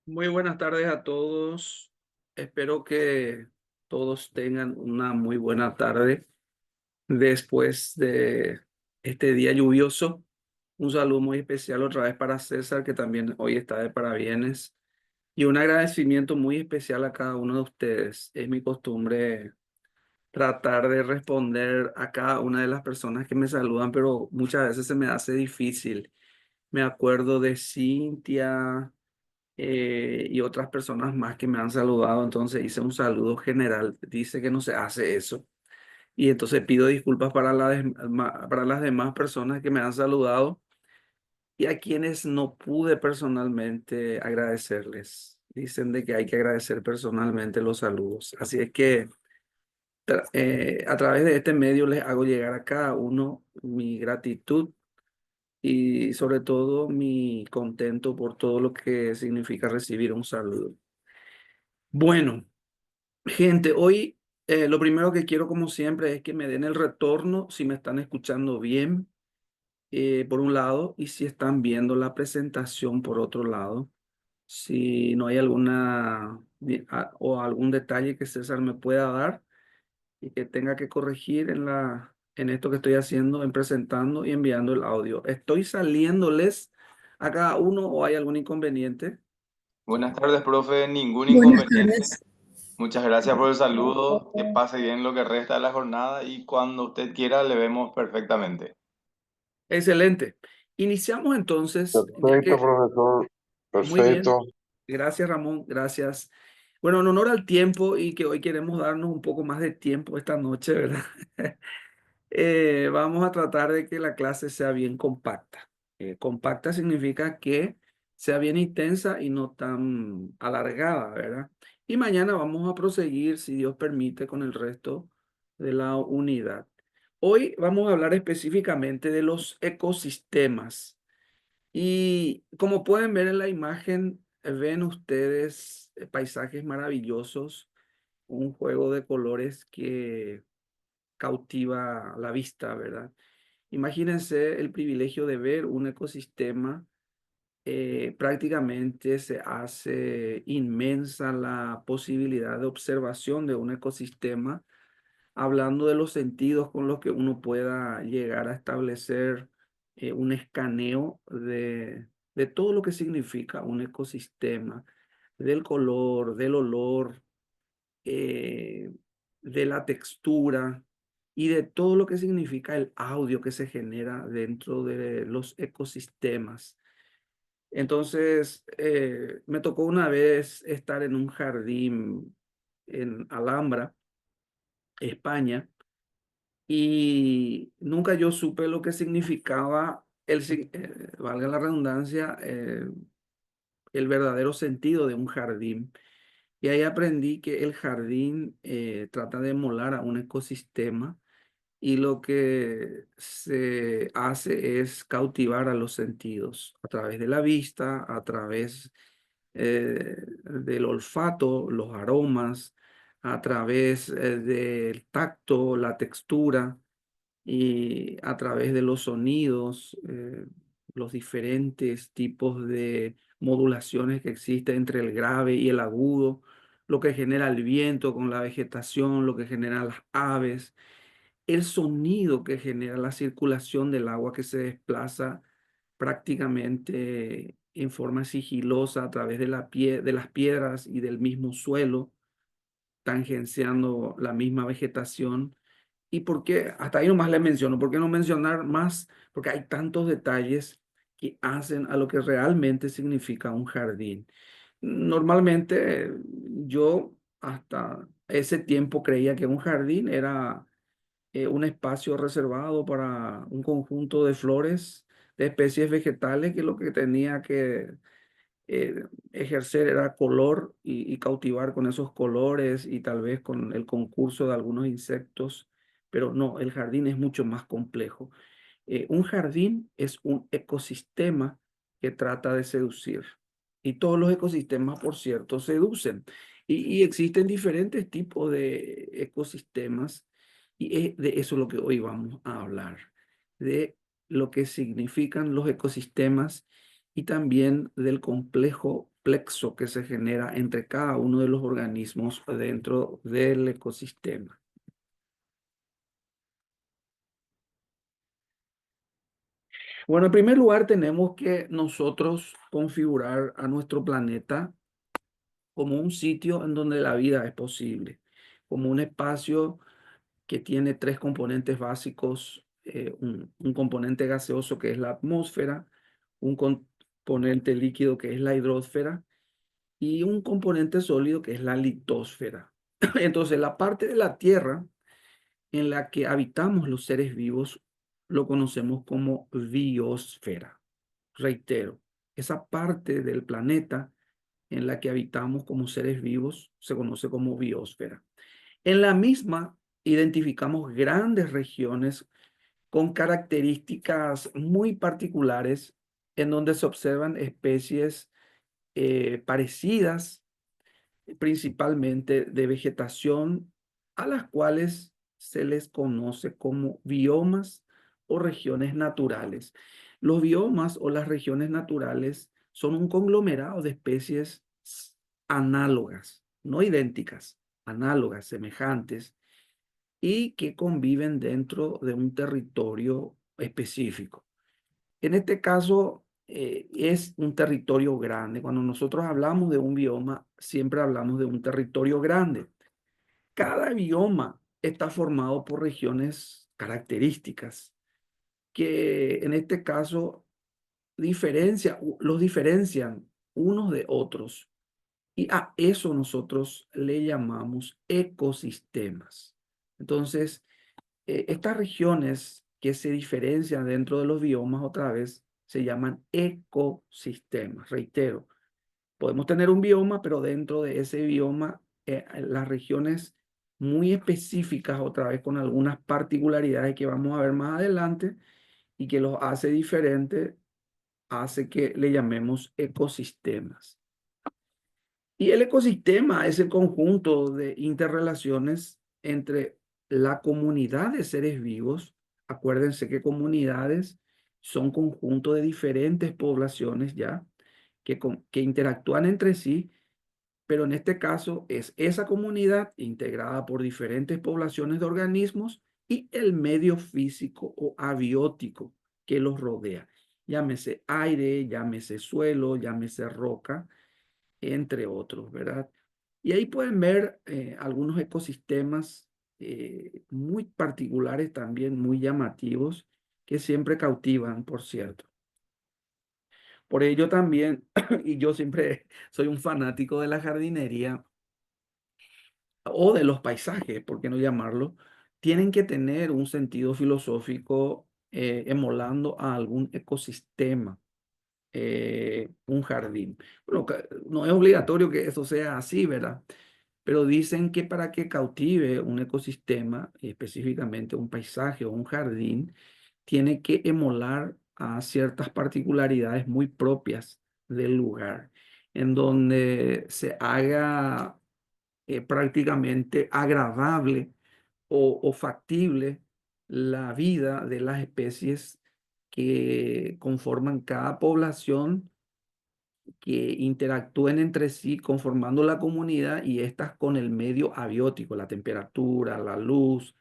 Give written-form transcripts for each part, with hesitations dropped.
Muy buenas tardes a todos. Espero que todos tengan una muy buena tarde después de este día lluvioso. Un saludo muy especial otra vez para César, que también hoy está de parabienes. Y un agradecimiento muy especial a cada uno de ustedes. Es mi costumbre tratar de responder a cada una de las personas que me saludan, pero muchas veces se me hace difícil. Me acuerdo de Cintia y otras personas más que me han saludado, entonces hice un saludo general. Dice que no se hace eso. Y entonces pido disculpas para las demás personas que me han saludado y a quienes no pude personalmente agradecerles. Dicen de que hay que agradecer personalmente los saludos. Así es que a través de este medio les hago llegar a cada uno mi gratitud y sobre todo mi contento por todo lo que significa recibir un saludo. Bueno, gente, hoy lo primero que quiero, como siempre, es que me den el retorno si me están escuchando bien, por un lado, y si están viendo la presentación por otro lado. Si no hay o algún detalle que César me pueda dar y que tenga que corregir en esto que estoy haciendo, en presentando y enviando el audio. ¿Estoy saliéndoles a cada uno o hay algún inconveniente? Buenas tardes, profe. Ningún Buenas inconveniente. tardes. Muchas gracias por el saludo. Que pase bien lo que resta de la jornada y cuando usted quiera le vemos perfectamente. Excelente. Iniciamos entonces, ya Perfecto, que profesor. muy bien. Perfecto. Gracias, Ramón. Gracias. Bueno, en honor al tiempo y que hoy queremos darnos un poco más de tiempo esta noche, ¿verdad? Vamos a tratar de que la clase sea bien compacta. Compacta significa que sea bien intensa y no tan alargada, ¿verdad? Y mañana vamos a proseguir, si Dios permite, con el resto de la unidad. Hoy vamos a hablar específicamente de los ecosistemas. Y como pueden ver en la imagen, ven ustedes paisajes maravillosos, un juego de colores que cautiva la vista, ¿verdad? Imagínense el privilegio de ver un ecosistema. Prácticamente se hace inmensa la posibilidad de observación de un ecosistema, hablando de los sentidos con los que uno pueda llegar a establecer un escaneo de todo lo que significa un ecosistema, del color, del olor, eh, de la textura y de todo lo que significa el audio que se genera dentro de los ecosistemas. Entonces, me tocó una vez estar en un jardín en Alhambra, España, y nunca yo supe lo que significaba valga la redundancia, el verdadero sentido de un jardín. Y ahí aprendí que el jardín trata de emular a un ecosistema y lo que se hace es cautivar a los sentidos a través de la vista, a través del olfato, los aromas, a través del tacto, la textura y a través de los sonidos, los diferentes tipos de modulaciones que existen entre el grave y el agudo, lo que genera el viento con la vegetación, lo que generan las aves, el sonido que genera la circulación del agua que se desplaza prácticamente en forma sigilosa a través de de las piedras y del mismo suelo, tangenciando la misma vegetación. ¿Y por qué? Hasta ahí nomás le menciono. ¿Por qué no mencionar más? Porque hay tantos detalles que hacen a lo que realmente significa un jardín. Normalmente yo hasta ese tiempo creía que un jardín era un espacio reservado para un conjunto de flores, de especies vegetales, que lo que tenía que ejercer era color y cautivar con esos colores y tal vez con el concurso de algunos insectos, pero no, el jardín es mucho más complejo. Un jardín es un ecosistema que trata de seducir. Y todos los ecosistemas, por cierto, seducen. Y existen diferentes tipos de ecosistemas. Y es de eso lo que hoy vamos a hablar, de lo que significan los ecosistemas y también del complejo plexo que se genera entre cada uno de los organismos dentro del ecosistema. Bueno, en primer lugar tenemos que nosotros configurar a nuestro planeta como un sitio en donde la vida es posible, como un espacio que tiene tres componentes básicos, un componente gaseoso que es la atmósfera, un componente líquido que es la hidrosfera y un componente sólido que es la litosfera. Entonces, la parte de la Tierra en la que habitamos los seres vivos lo conocemos como biosfera. Reitero, esa parte del planeta en la que habitamos como seres vivos se conoce como biosfera. En la misma identificamos grandes regiones con características muy particulares en donde se observan especies parecidas principalmente de vegetación a las cuales se les conoce como biomas o regiones naturales. Los biomas o las regiones naturales son un conglomerado de especies análogas, no idénticas, análogas, semejantes, y que conviven dentro de un territorio específico. En este caso, es un territorio grande. Cuando nosotros hablamos de un bioma, siempre hablamos de un territorio grande. Cada bioma está formado por regiones características que en este caso los diferencian unos de otros. Y a eso nosotros le llamamos ecosistemas. Entonces, estas regiones que se diferencian dentro de los biomas otra vez se llaman ecosistemas. Reitero, podemos tener un bioma, pero dentro de ese bioma las regiones muy específicas otra vez con algunas particularidades que vamos a ver más adelante y que los hace diferentes, hace que le llamemos ecosistemas. Y el ecosistema es el conjunto de interrelaciones entre la comunidad de seres vivos. Acuérdense que comunidades son conjunto de diferentes poblaciones ya que interactúan entre sí, pero en este caso es esa comunidad integrada por diferentes poblaciones de organismos y el medio físico o abiótico que los rodea. Llámese aire, llámese suelo, llámese roca, entre otros, ¿verdad? Y ahí pueden ver algunos ecosistemas muy particulares también, muy llamativos, que siempre cautivan, por cierto. Por ello también, y yo siempre soy un fanático de la jardinería o de los paisajes, ¿por qué no llamarlo? Tienen que tener un sentido filosófico emulando a algún ecosistema, un jardín. Bueno, no es obligatorio que eso sea así, ¿verdad? Pero dicen que para que cautive un ecosistema, específicamente un paisaje o un jardín, tiene que emular a ciertas particularidades muy propias del lugar, en donde se haga prácticamente agradable o factible la vida de las especies que conforman cada población, que interactúen entre sí conformando la comunidad y estas con el medio abiótico, la temperatura, la luz,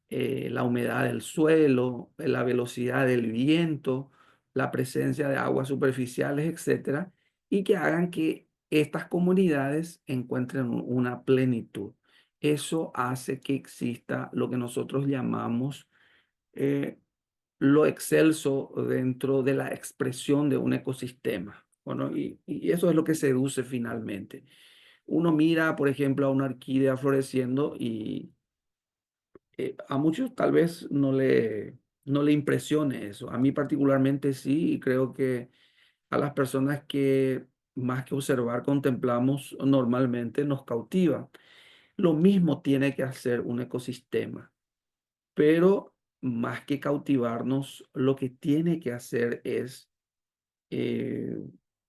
la humedad del suelo, la velocidad del viento, la presencia de aguas superficiales, etcétera, y que hagan que estas comunidades encuentren una plenitud. Eso hace que exista lo que nosotros llamamos eh, lo excelso dentro de la expresión de un ecosistema. Bueno, y eso es lo que seduce finalmente. Uno mira, por ejemplo, a una orquídea floreciendo y a muchos tal vez no le impresione eso. A mí particularmente sí, y creo que a las personas que más que observar contemplamos normalmente nos cautiva. Lo mismo tiene que hacer un ecosistema, pero más que cautivarnos, lo que tiene que hacer es eh,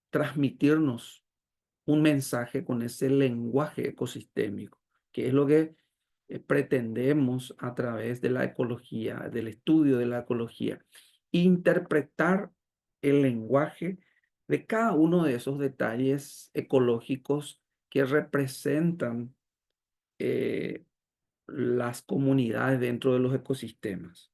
transmitirnos un mensaje con ese lenguaje ecosistémico, que es lo que pretendemos a través de la ecología, del estudio de la ecología, interpretar el lenguaje de cada uno de esos detalles ecológicos que representan eh, las comunidades dentro de los ecosistemas.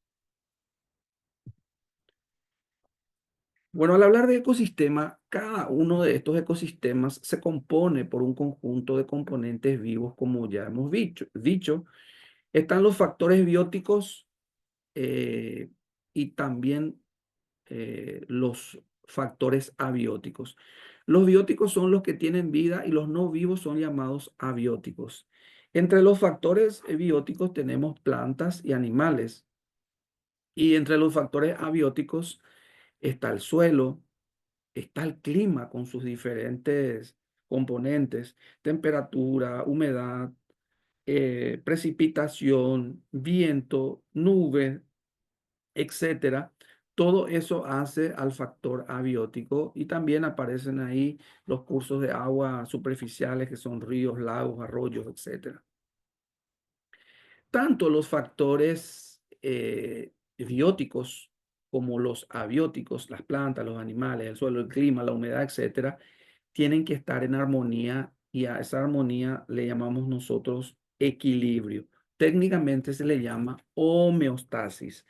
Bueno, al hablar de ecosistema, cada uno de estos ecosistemas se compone por un conjunto de componentes vivos, como ya hemos dicho. Están los factores bióticos eh, y también los factores abióticos. Los bióticos son los que tienen vida y los no vivos son llamados abióticos. Entre los factores bióticos tenemos plantas y animales. Y entre los factores abióticos está el suelo, está el clima con sus diferentes componentes, temperatura, humedad, precipitación, viento, nube, etcétera. Todo eso hace al factor abiótico y también aparecen ahí los cursos de agua superficiales que son ríos, lagos, arroyos, etcétera. Tanto los factores bióticos como los abióticos, las plantas, los animales, el suelo, el clima, la humedad, etcétera, tienen que estar en armonía y a esa armonía le llamamos nosotros equilibrio. Técnicamente se le llama homeostasis.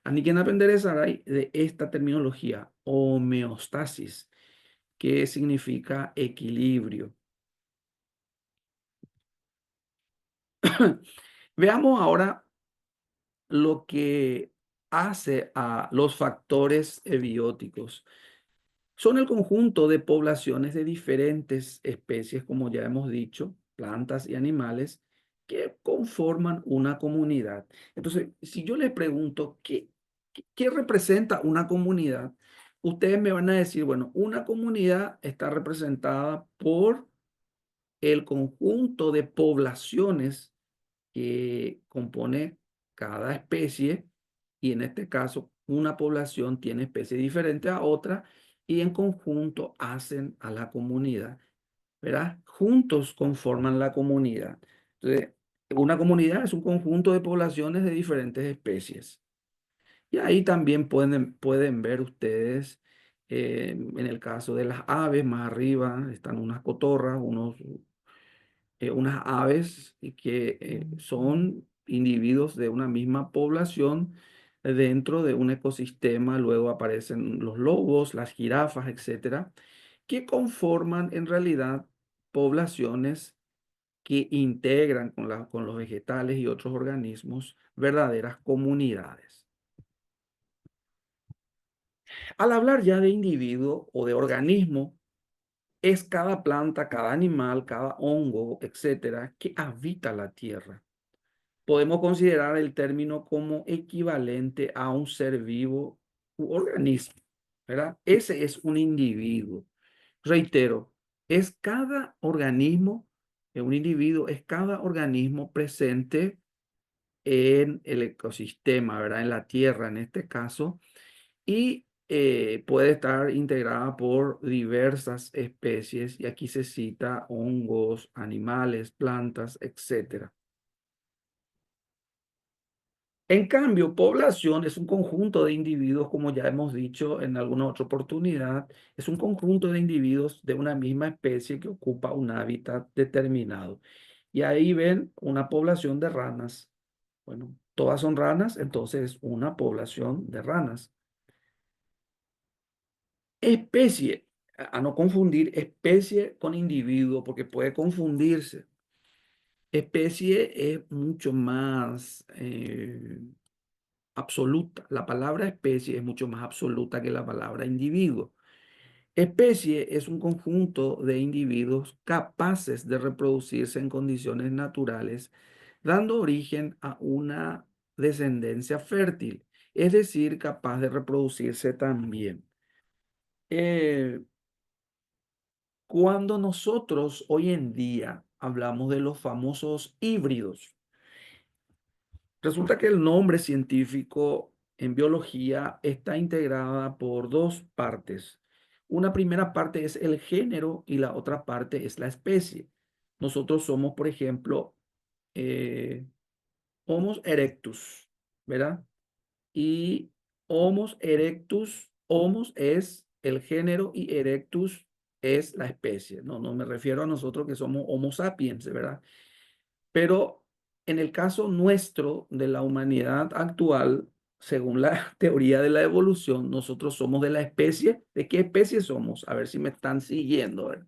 Así que aprender de esta terminología, homeostasis, que significa equilibrio. Veamos ahora lo que hace a los factores ebióticos. Son el conjunto de poblaciones de diferentes especies, como ya hemos dicho, plantas y animales, que conforman una comunidad. Entonces, si yo les pregunto, ¿qué representa una comunidad? Ustedes me van a decir, bueno, una comunidad está representada por el conjunto de poblaciones que compone cada especie y en este caso una población tiene especies diferentes a otra y en conjunto hacen a la comunidad, ¿verdad? Juntos conforman la comunidad. Entonces, una comunidad es un conjunto de poblaciones de diferentes especies. Y ahí también pueden ver ustedes, en el caso de las aves, más arriba están unas cotorras, unas aves que son individuos de una misma población dentro de un ecosistema. Luego aparecen los lobos, las jirafas, etcétera, que conforman en realidad poblaciones que integran con los vegetales y otros organismos verdaderas comunidades. Al hablar ya de individuo o de organismo, es cada planta, cada animal, cada hongo, etcétera, que habita la tierra. Podemos considerar el término como equivalente a un ser vivo u organismo, ¿verdad? Ese es un individuo. Reitero, es cada organismo, un individuo es cada organismo presente en el ecosistema, ¿verdad? En la tierra, en este caso, y puede estar integrada por diversas especies, y aquí se cita hongos, animales, plantas, etcétera. En cambio, población es un conjunto de individuos, como ya hemos dicho en alguna otra oportunidad, es un conjunto de individuos de una misma especie que ocupa un hábitat determinado. Y ahí ven una población de ranas. Bueno, todas son ranas, entonces una población de ranas. Especie, a no confundir especie con individuo, porque puede confundirse. Especie es mucho más absoluta. La palabra especie es mucho más absoluta que la palabra individuo. Especie es un conjunto de individuos capaces de reproducirse en condiciones naturales, dando origen a una descendencia fértil, es decir, capaz de reproducirse también. Eh, Cuando nosotros hoy en día hablamos de los famosos híbridos, resulta que el nombre científico en biología está integrada por dos partes. Una primera parte es el género y la otra parte es la especie. Nosotros somos, por ejemplo, eh, Homo erectus, ¿verdad? Y Homo erectus, Homo es el género y Erectus es la especie. No, no me refiero a nosotros que somos Homo sapiens, ¿verdad? Pero en el caso nuestro de la humanidad actual, según la teoría de la evolución, nosotros somos de la especie. ¿De qué especie somos? A ver si me están siguiendo. ¿Verdad?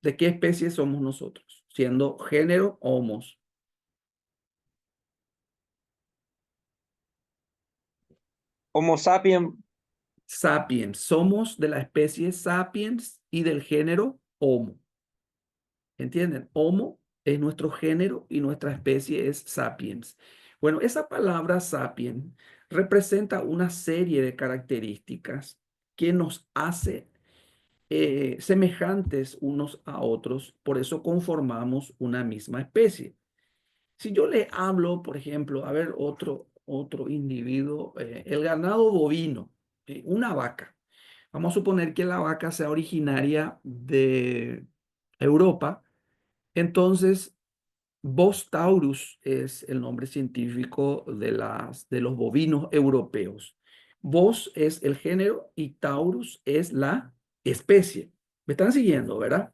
¿De qué especie somos nosotros? Siendo género Homos Homo sapiens, sapiens. Somos de la especie sapiens y del género Homo. ¿Entienden? Homo es nuestro género y nuestra especie es sapiens. Bueno, esa palabra sapien representa una serie de características que nos hace semejantes unos a otros, por eso conformamos una misma especie. Si yo le hablo, por ejemplo, a ver, otro individuo, el ganado bovino, una vaca. Vamos a suponer que la vaca sea originaria de Europa, entonces Bos taurus es el nombre científico de los bovinos europeos. Bos es el género y Taurus es la especie. ¿Me están siguiendo, verdad?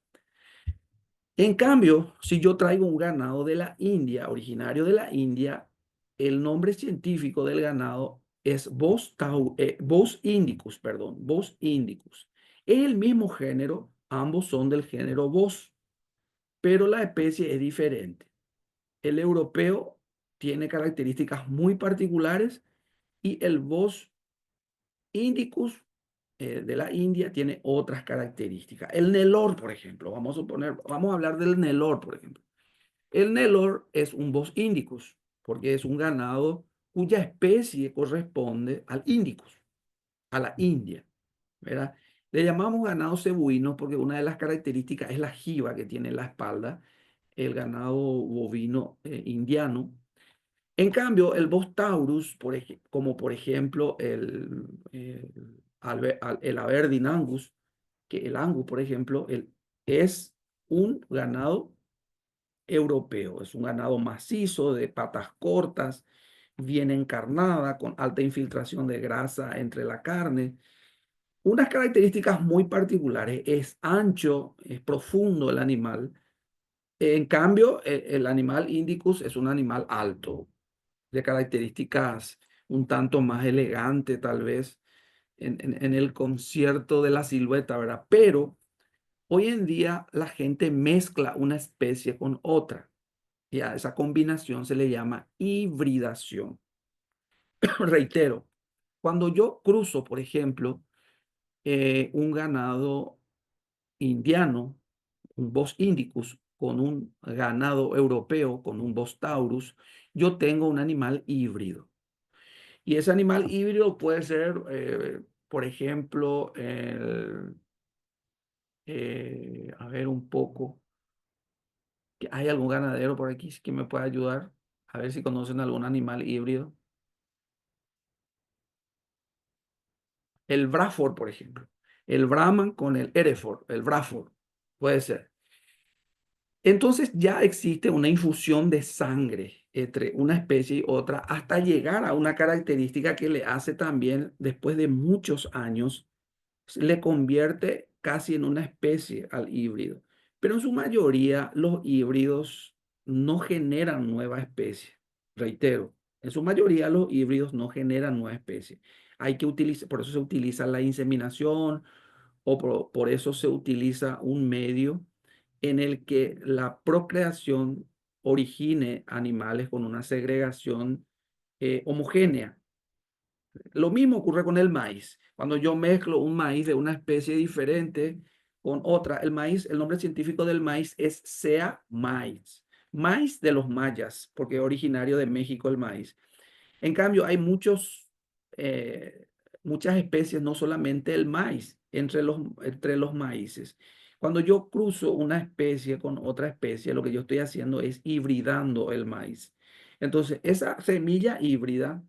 En cambio, si yo traigo un ganado de la India, originario de la India, el nombre científico del ganado es Bos indicus, perdón, Bos indicus. Es el mismo género, ambos son del género Bos, pero la especie es diferente. El europeo tiene características muy particulares y el Bos indicus de la India tiene otras características. El Nelor, por ejemplo, vamos a hablar del Nelor, por ejemplo. El Nelor es un Bos indicus porque es un ganado cuya especie corresponde al Indicus, a la India, ¿verdad? Le llamamos ganado cebuino porque una de las características es la jiba que tiene en la espalda el ganado bovino indiano. En cambio, el Bos taurus, como por ejemplo el Aberdeen Angus, que el Angus, por ejemplo, es un ganado europeo, es un ganado macizo, de patas cortas, bien encarnada, con alta infiltración de grasa entre la carne. Unas características muy particulares, es ancho, es profundo el animal. En cambio, el animal Indicus es un animal alto, de características un tanto más elegante, tal vez, en el concierto de la silueta, ¿verdad? Pero hoy en día la gente mezcla una especie con otra. Y a esa combinación se le llama hibridación. Reitero, cuando yo cruzo, por ejemplo, un ganado indiano, un Bos indicus, con un ganado europeo, con un Bos taurus, yo tengo un animal híbrido. Y ese animal híbrido puede ser, por ejemplo, a ver un poco, ¿hay algún ganadero por aquí que me pueda ayudar? A ver si conocen algún animal híbrido. El Braford, por ejemplo. El Brahman con el Hereford, el Braford, puede ser. Entonces ya existe una infusión de sangre entre una especie y otra hasta llegar a una característica que le hace también, después de muchos años, le convierte casi en una especie al híbrido. Pero en su mayoría los híbridos no generan nueva especie. Reitero, en su mayoría los híbridos no generan nueva especie. Hay que utilizar, por eso se utiliza la inseminación o por eso se utiliza un medio en el que la procreación origine animales con una segregación homogénea. Lo mismo ocurre con el maíz. Cuando yo mezclo un maíz de una especie diferente con otra, el maíz, el nombre científico del maíz es Sea maíz. Maíz de los mayas, porque es originario de México el maíz. En cambio, hay eh, muchas especies, no solamente el maíz, entre los maíces. Cuando yo cruzo una especie con otra especie, lo que yo estoy haciendo es hibridando el maíz. Entonces, esa semilla híbrida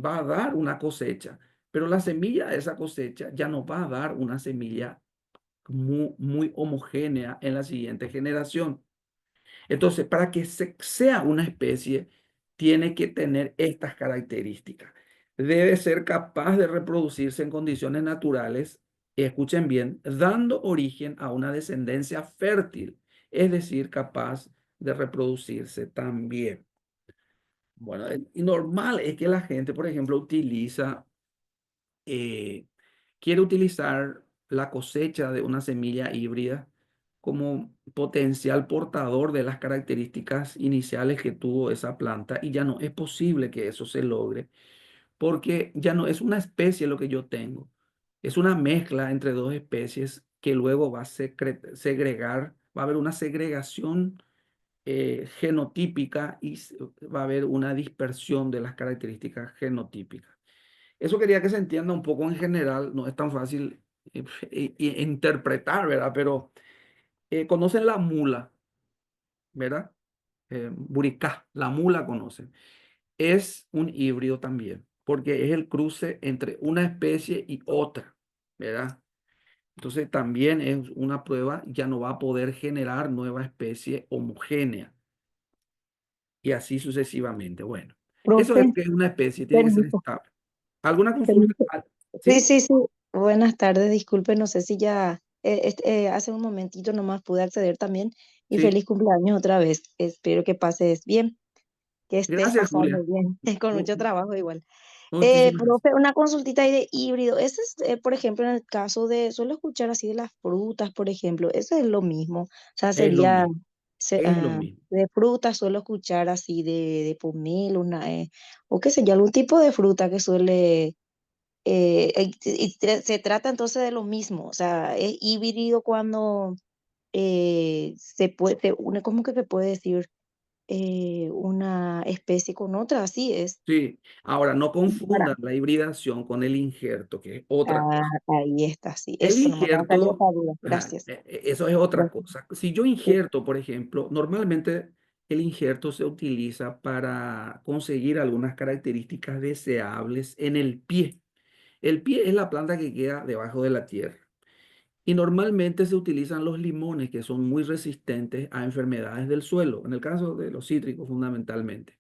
va a dar una cosecha, pero la semilla de esa cosecha ya no va a dar una semilla muy homogénea en la siguiente generación. Entonces, para que sea una especie, tiene que tener estas características. debe ser capaz de reproducirse en condiciones naturales, y escuchen bien, dando origen a una descendencia fértil, es decir, capaz de reproducirse también. Bueno, y normal es que la gente, por ejemplo, eh, quiere utilizar la cosecha de una semilla híbrida como potencial portador de las características iniciales que tuvo esa planta y ya no es posible que eso se logre porque ya no es una especie lo que yo tengo, es una mezcla entre dos especies que luego va a segregar, va a haber una segregación genotípica y va a haber una dispersión de las características genotípicas. Eso quería que se entienda un poco en general, no es tan fácil interpretar, ¿verdad? Pero conocen la mula, ¿verdad? Buricá, la mula conocen. Es un híbrido también, porque es el cruce entre una especie y otra, ¿verdad? Entonces también es una prueba, ya no va a poder generar nueva especie homogénea y así sucesivamente. Bueno, eso es Profe, lo que es una especie, tiene que ser permiso, estable. ¿Alguna consulta? permiso. Sí, ¿Sí? sí, sí. Buenas tardes, disculpe, no sé si ya hace un momentito nomás pude acceder también y Sí. feliz cumpleaños otra vez. Espero que pases bien, que estés Gracias, pasando Julia. bien, con Mu- mucho trabajo igual. Muchísimas gracias. Profe, una consultita ahí de híbrido. Ese es, por ejemplo, en el caso de, suelo escuchar así de las frutas, por ejemplo, eso es lo mismo. O sea, Es lo sería, mismo, es lo mismo. de frutas suelo escuchar así de pomelo, o qué sé yo, algún tipo de fruta que suele, se trata entonces de lo mismo. O sea, es híbrido cuando se puede, ¿cómo que se puede decir? Una especie con otra, así es. Sí, ahora no Para. confundan la hibridación con el injerto, que es otra Ah, cosa. ahí está, sí. El Eso nomás me salió injerto, esa duda. ajá, Gracias. eso es otra Gracias. cosa. Si yo injerto, por ejemplo, normalmente el injerto se utiliza para conseguir algunas características deseables en el pie. El pie es la planta que queda debajo de la tierra. Y normalmente se utilizan los limones, que son muy resistentes a enfermedades del suelo, en el caso de los cítricos fundamentalmente.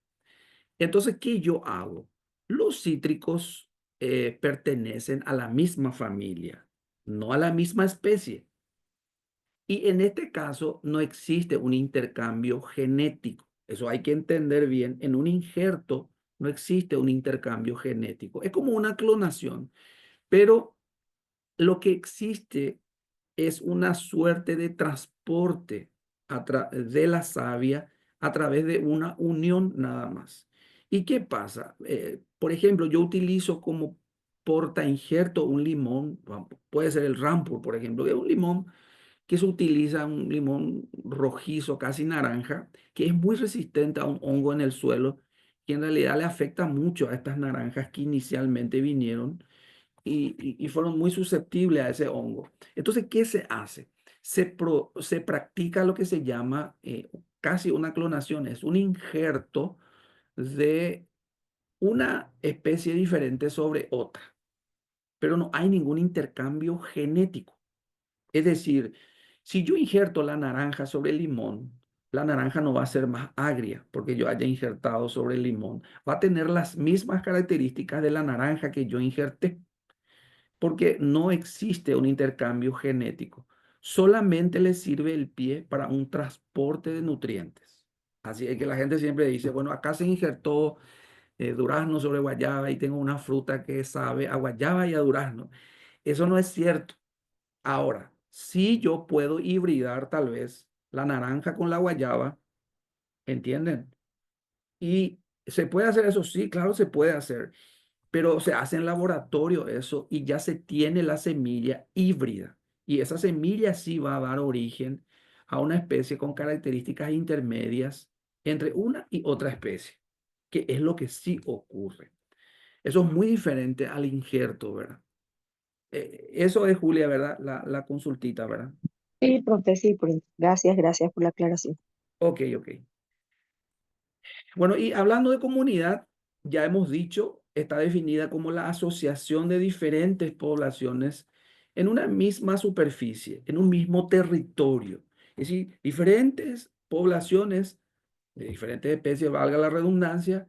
Entonces, ¿qué yo hago? Los cítricos pertenecen a la misma familia, no a la misma especie. Y en este caso no existe un intercambio genético. Eso hay que entender bien. En un injerto no existe un intercambio genético. Es como una clonación, pero lo que existe es una suerte de transporte de la savia a través de una unión nada más. ¿Y qué pasa? Por ejemplo, yo utilizo como porta injerto un limón, puede ser el Rampur, por ejemplo, que es un limón que se utiliza, un limón rojizo, casi naranja, que es muy resistente a un hongo en el suelo, que en realidad le afecta mucho a estas naranjas que inicialmente vinieron y fueron muy susceptibles a ese hongo. Entonces, ¿qué se hace? Se practica lo que se llama casi una clonación, es un injerto de una especie diferente sobre otra, pero no hay ningún intercambio genético. Es decir, si yo injerto la naranja sobre el limón, la naranja no va a ser más agria porque yo haya injertado sobre el limón. Va a tener las mismas características de la naranja que yo injerté porque no existe un intercambio genético. Solamente le sirve el pie para un transporte de nutrientes. Así es que la gente siempre dice, bueno, acá se injertó durazno sobre guayaba y tengo una fruta que sabe a guayaba y a durazno. Eso no es cierto. Ahora, sí yo puedo hibridar tal vez la naranja con la guayaba, ¿entienden? Y se puede hacer eso, sí, claro, se puede hacer, pero se hace en laboratorio eso y ya se tiene la semilla híbrida. Y esa semilla sí va a dar origen a una especie con características intermedias entre una y otra especie, que es lo que sí ocurre. Eso es muy diferente al injerto, ¿verdad? Eso es, Julia, ¿verdad? La consultita, ¿verdad? Sí, profe, sí, gracias, gracias por la aclaración. Ok, ok. Bueno, y hablando de comunidad, ya hemos dicho, está definida como la asociación de diferentes poblaciones en una misma superficie, en un mismo territorio. Es decir, diferentes poblaciones de diferentes especies, valga la redundancia,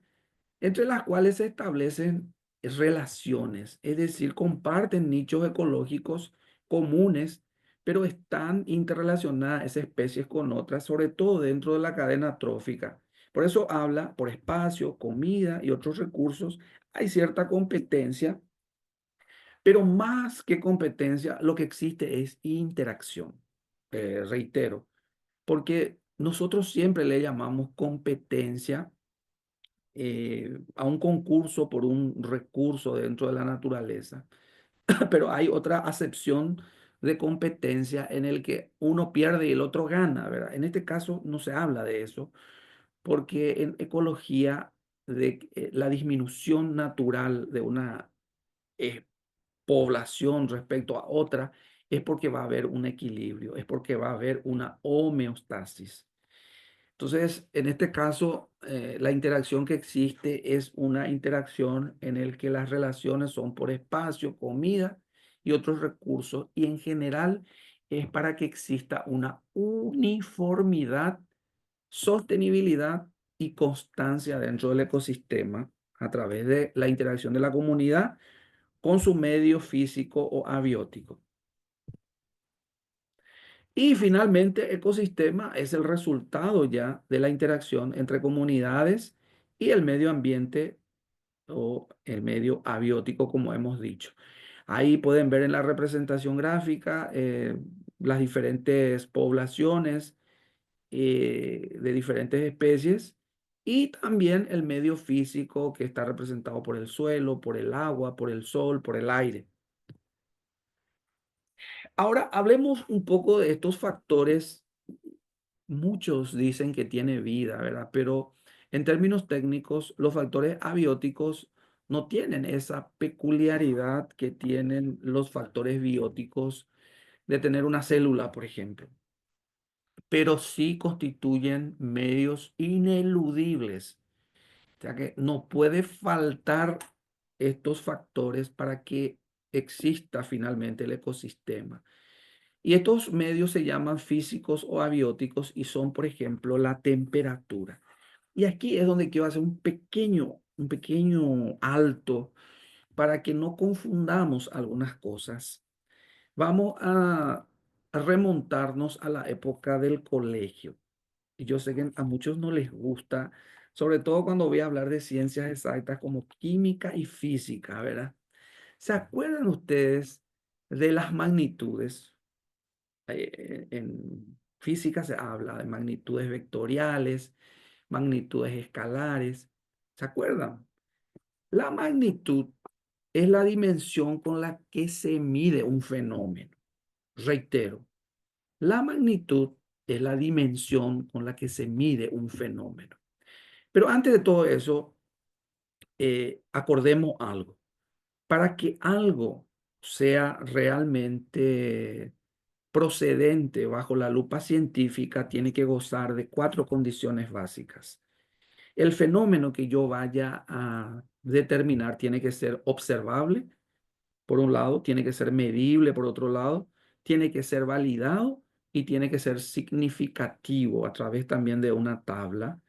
entre las cuales se establecen relaciones, es decir, comparten nichos ecológicos comunes, pero están interrelacionadas esas especies con otras, sobre todo dentro de la cadena trófica. Por eso habla por espacio, comida y otros recursos. Hay cierta competencia, pero más que competencia, lo que existe es interacción. Reitero, porque nosotros siempre le llamamos competencia a un concurso por un recurso dentro de la naturaleza, pero hay otra acepción de competencia en el que uno pierde y el otro gana, ¿verdad? En este caso no se habla de eso, porque en ecología la disminución natural de una eh, población respecto a otra es porque va a haber un equilibrio, es porque va a haber una homeostasis. Entonces, en este caso, la interacción que existe es una interacción en la que las relaciones son por espacio, comida y otros recursos, y en general es para que exista una uniformidad, sostenibilidad y constancia dentro del ecosistema a través de la interacción de la comunidad con su medio físico o abiótico. Y finalmente, ecosistema es el resultado ya de la interacción entre comunidades y el medio ambiente o el medio abiótico, como hemos dicho. Ahí pueden ver en la representación gráfica las diferentes poblaciones de diferentes especies y también el medio físico que está representado por el suelo, por el agua, por el sol, por el aire. Ahora hablemos un poco de estos factores. Muchos dicen que tiene vida, ¿verdad? Pero en términos técnicos, los factores abióticos no tienen esa peculiaridad que tienen los factores bióticos de tener una célula, por ejemplo, pero sí constituyen medios ineludibles. O sea que no puede faltar estos factores para que exista finalmente el ecosistema. Y estos medios se llaman físicos o abióticos y son, por ejemplo, la temperatura. Y aquí es donde quiero hacer un pequeño alto para que no confundamos algunas cosas. Vamos a remontarnos a la época del colegio. Y yo sé que a muchos no les gusta, sobre todo cuando voy a hablar de ciencias exactas como química y física, ¿verdad? ¿Se acuerdan ustedes de las magnitudes? En física se habla de magnitudes vectoriales, magnitudes escalares. ¿Se acuerdan? La magnitud es la dimensión con la que se mide un fenómeno. Reitero, la magnitud es la dimensión con la que se mide un fenómeno. Pero antes de todo eso, acordemos algo. Para que algo sea realmente procedente bajo la lupa científica, tiene que gozar de 4 condiciones básicas. El fenómeno que yo vaya a determinar tiene que ser observable, por un lado, tiene que ser medible, por otro lado, tiene que ser validado y tiene que ser significativo a través también de una tabla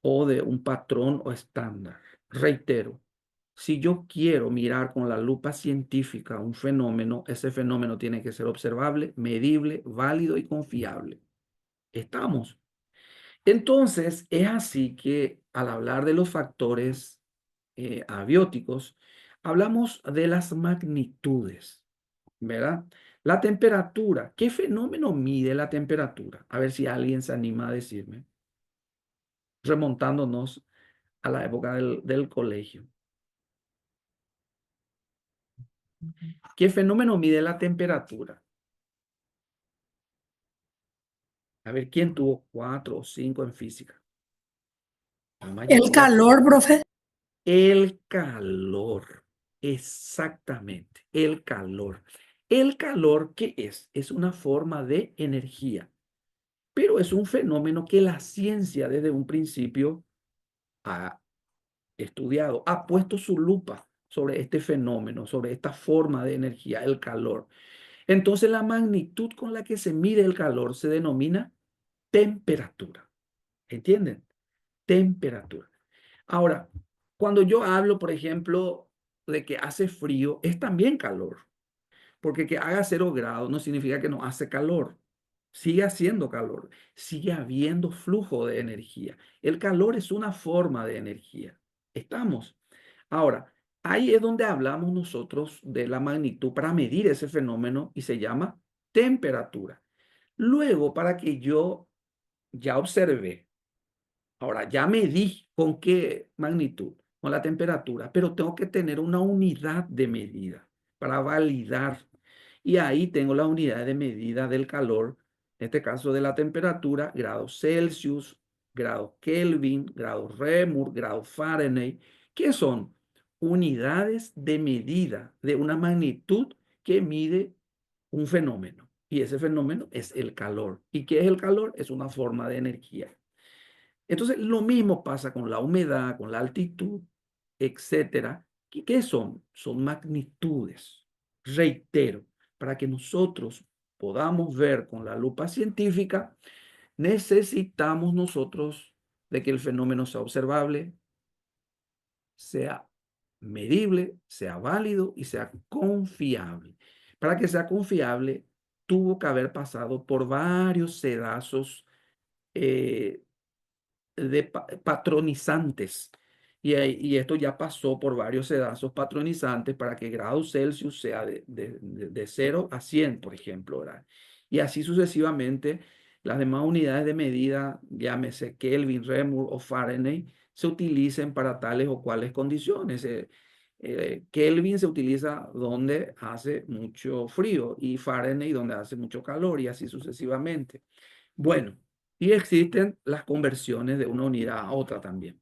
o de un patrón o estándar. Reitero, si yo quiero mirar con la lupa científica un fenómeno, ese fenómeno tiene que ser observable, medible, válido y confiable. ¿Estamos? Entonces, es así que al hablar de los factores abióticos, hablamos de las magnitudes, ¿verdad? La temperatura. ¿Qué fenómeno mide la temperatura? A ver si alguien se anima a decirme, remontándonos a la época del colegio. ¿Qué fenómeno mide la temperatura? A ver, ¿quién tuvo 4 o 5 en física? La El mayoría. calor, profe. El calor, exactamente, el calor. El calor, ¿qué es? Es una forma de energía, pero es un fenómeno que la ciencia desde un principio ha estudiado, ha puesto su lupa sobre este fenómeno, sobre esta forma de energía, el calor. Entonces, la magnitud con la que se mide el calor se denomina temperatura. ¿Entienden? Temperatura. Ahora, cuando yo hablo, por ejemplo, de que hace frío es también calor, porque que haga 0 grados no significa que no hace calor. Sigue haciendo calor, sigue habiendo flujo de energía. El calor es una forma de energía. ¿Estamos? Ahora, ahí es donde hablamos nosotros de la magnitud para medir ese fenómeno y se llama temperatura. Luego, para que yo ya observé, ahora ya medí con qué magnitud, con la temperatura, pero tengo que tener una unidad de medida para validar. Y ahí tengo la unidad de medida del calor, en este caso de la temperatura, grados Celsius, grados Kelvin, grados Reaumur, grados Fahrenheit, que son unidades de medida de una magnitud que mide un fenómeno. Y ese fenómeno es el calor. ¿Y qué es el calor? Es una forma de energía. Entonces, lo mismo pasa con la humedad, con la altitud, etcétera. ¿Qué son? Son magnitudes. Reitero, para que nosotros podamos ver con la lupa científica, necesitamos nosotros de que el fenómeno sea observable, sea medible, sea válido y sea confiable. Para que sea confiable, tuvo que haber pasado por varios sedazos eh, de patronizantes. Y esto ya pasó por varios sedazos patronizantes para que grado Celsius sea de 0 a 100, por ejemplo, ¿verdad? Y así sucesivamente, las demás unidades de medida, llámese Kelvin, Reaumur o Fahrenheit, se utilicen para tales o cuales condiciones. Kelvin se utiliza donde hace mucho frío y Fahrenheit donde hace mucho calor y así sucesivamente. Bueno, y existen las conversiones de una unidad a otra también.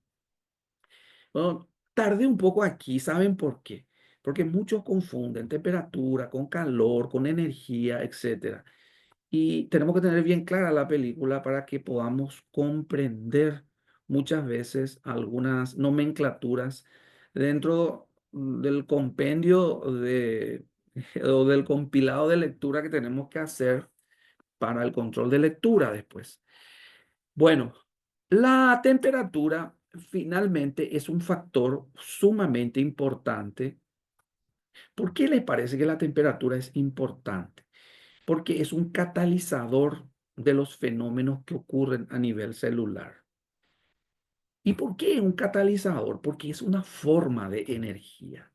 Bueno, tardé un poco aquí, ¿saben por qué? Porque muchos confunden temperatura con calor, con energía, etcétera. Y tenemos que tener bien clara la película para que podamos comprender muchas veces algunas nomenclaturas dentro del compendio o del compilado de lectura que tenemos que hacer para el control de lectura después. Bueno, la temperatura finalmente es un factor sumamente importante. ¿Por qué les parece que la temperatura es importante? Porque es un catalizador de los fenómenos que ocurren a nivel celular. ¿Y por qué un catalizador? Porque es una forma de energía.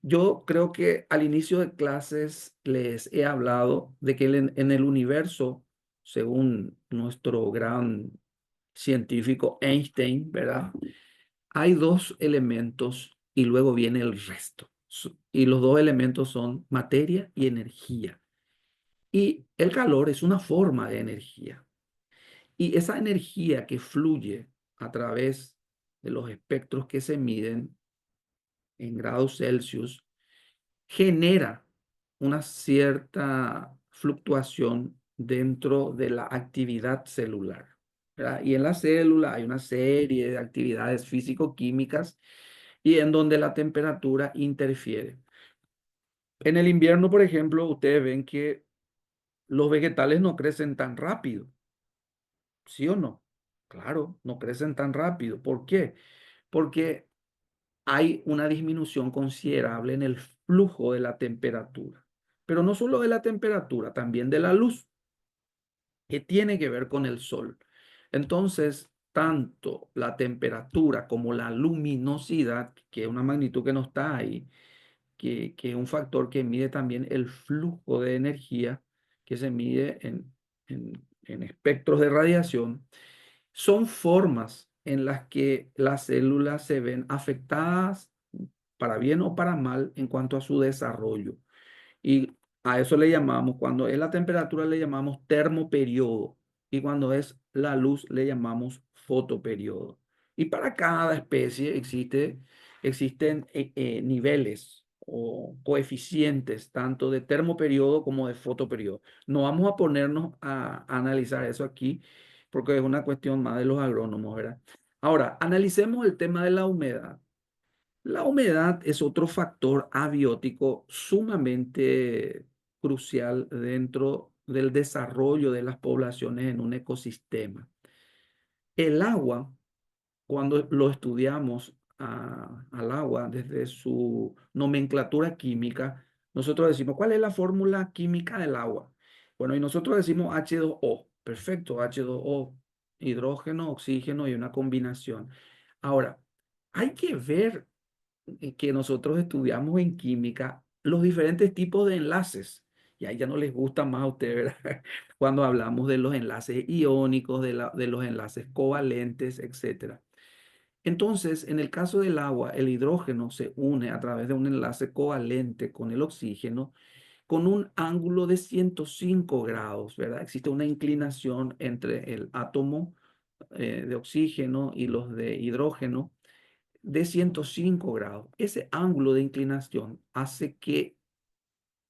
Yo creo que al inicio de clases les he hablado de que en el universo, según nuestro gran científico Einstein, ¿verdad? Hay dos elementos y luego viene el resto. Y los dos elementos son materia y energía. Y el calor es una forma de energía. Y esa energía que fluye a través de los espectros que se miden en grados Celsius genera una cierta fluctuación dentro de la actividad celular, ¿verdad? Y en la célula hay una serie de actividades físico-químicas y en donde la temperatura interfiere. En el invierno, por ejemplo, ustedes ven que los vegetales no crecen tan rápido, ¿sí o no? Claro, no crecen tan rápido. ¿Por qué? Porque hay una disminución considerable en el flujo de la temperatura. Pero no solo de la temperatura, también de la luz, que tiene que ver con el sol. Entonces, tanto la temperatura como la luminosidad, que es una magnitud que no está ahí, que es un factor que mide también el flujo de energía que se mide en espectros de radiación, son formas en las que las células se ven afectadas para bien o para mal en cuanto a su desarrollo. Y a eso le llamamos, cuando es la temperatura le llamamos termoperiodo y cuando es la luz le llamamos fotoperiodo. Y para cada especie existen niveles o coeficientes tanto de termoperiodo como de fotoperiodo. No vamos a ponernos a analizar eso aquí porque es una cuestión más de los agrónomos, ¿verdad? Ahora, analicemos el tema de la humedad. La humedad es otro factor abiótico sumamente crucial dentro del desarrollo de las poblaciones en un ecosistema. El agua, cuando lo estudiamos al agua desde su nomenclatura química, nosotros decimos, ¿cuál es la fórmula química del agua? Bueno, y nosotros decimos H2O. Perfecto, H2O, hidrógeno, oxígeno y una combinación. Ahora, hay que ver que nosotros estudiamos en química los diferentes tipos de enlaces. Y ahí ya no les gusta más a ustedes, ¿verdad? Cuando hablamos de los enlaces iónicos, de los enlaces covalentes, etcétera. Entonces, en el caso del agua, el hidrógeno se une a través de un enlace covalente con el oxígeno con un ángulo de 105 grados, ¿verdad? Existe una inclinación entre el átomo de oxígeno y los de hidrógeno de 105 grados. Ese ángulo de inclinación hace que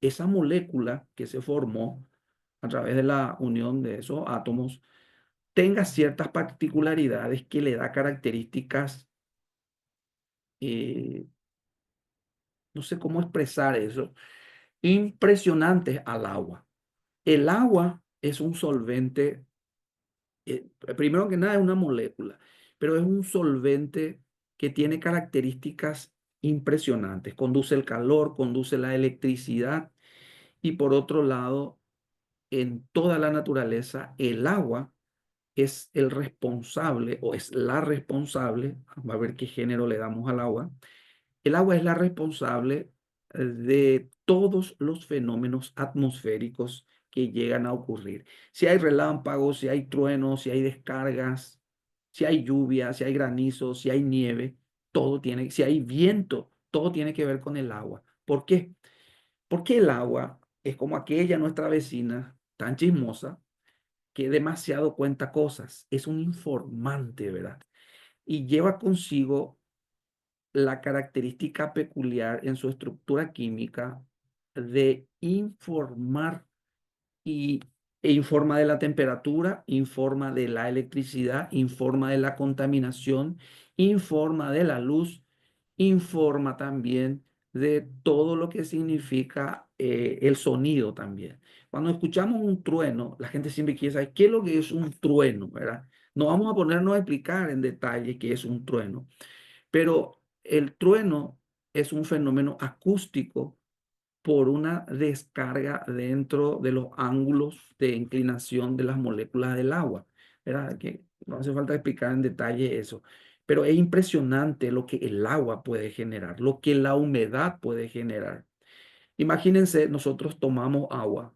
esa molécula que se formó a través de la unión de esos átomos tenga ciertas particularidades que le da características, eh, no sé cómo expresar eso, impresionantes al agua. El agua es un solvente, primero que nada es una molécula, pero es un solvente que tiene características impresionantes. Conduce el calor, conduce la electricidad y por otro lado, en toda la naturaleza, el agua es el responsable o es la responsable, vamos a ver qué género le damos al agua. El agua es la responsable de todos los fenómenos atmosféricos que llegan a ocurrir. Si hay relámpagos, si hay truenos, si hay descargas, si hay lluvia, si hay granizo, si hay nieve, si hay viento, todo tiene que ver con el agua. ¿Por qué? Porque el agua es como aquella nuestra vecina tan chismosa que demasiado cuenta cosas. Es un informante, ¿verdad? Y lleva consigo la característica peculiar en su estructura química de informar y, informa de la temperatura, informa de la electricidad, informa de la contaminación, informa de la luz, informa también de todo lo que significa el sonido también. Cuando escuchamos un trueno, la gente siempre quiere saber qué es lo que es un trueno, ¿verdad? No vamos a ponernos a explicar en detalle qué es un trueno, pero el trueno es un fenómeno acústico por una descarga dentro de los ángulos de inclinación de las moléculas del agua, ¿verdad? Que no hace falta explicar en detalle eso, pero es impresionante lo que el agua puede generar, lo que la humedad puede generar. Imagínense, nosotros tomamos agua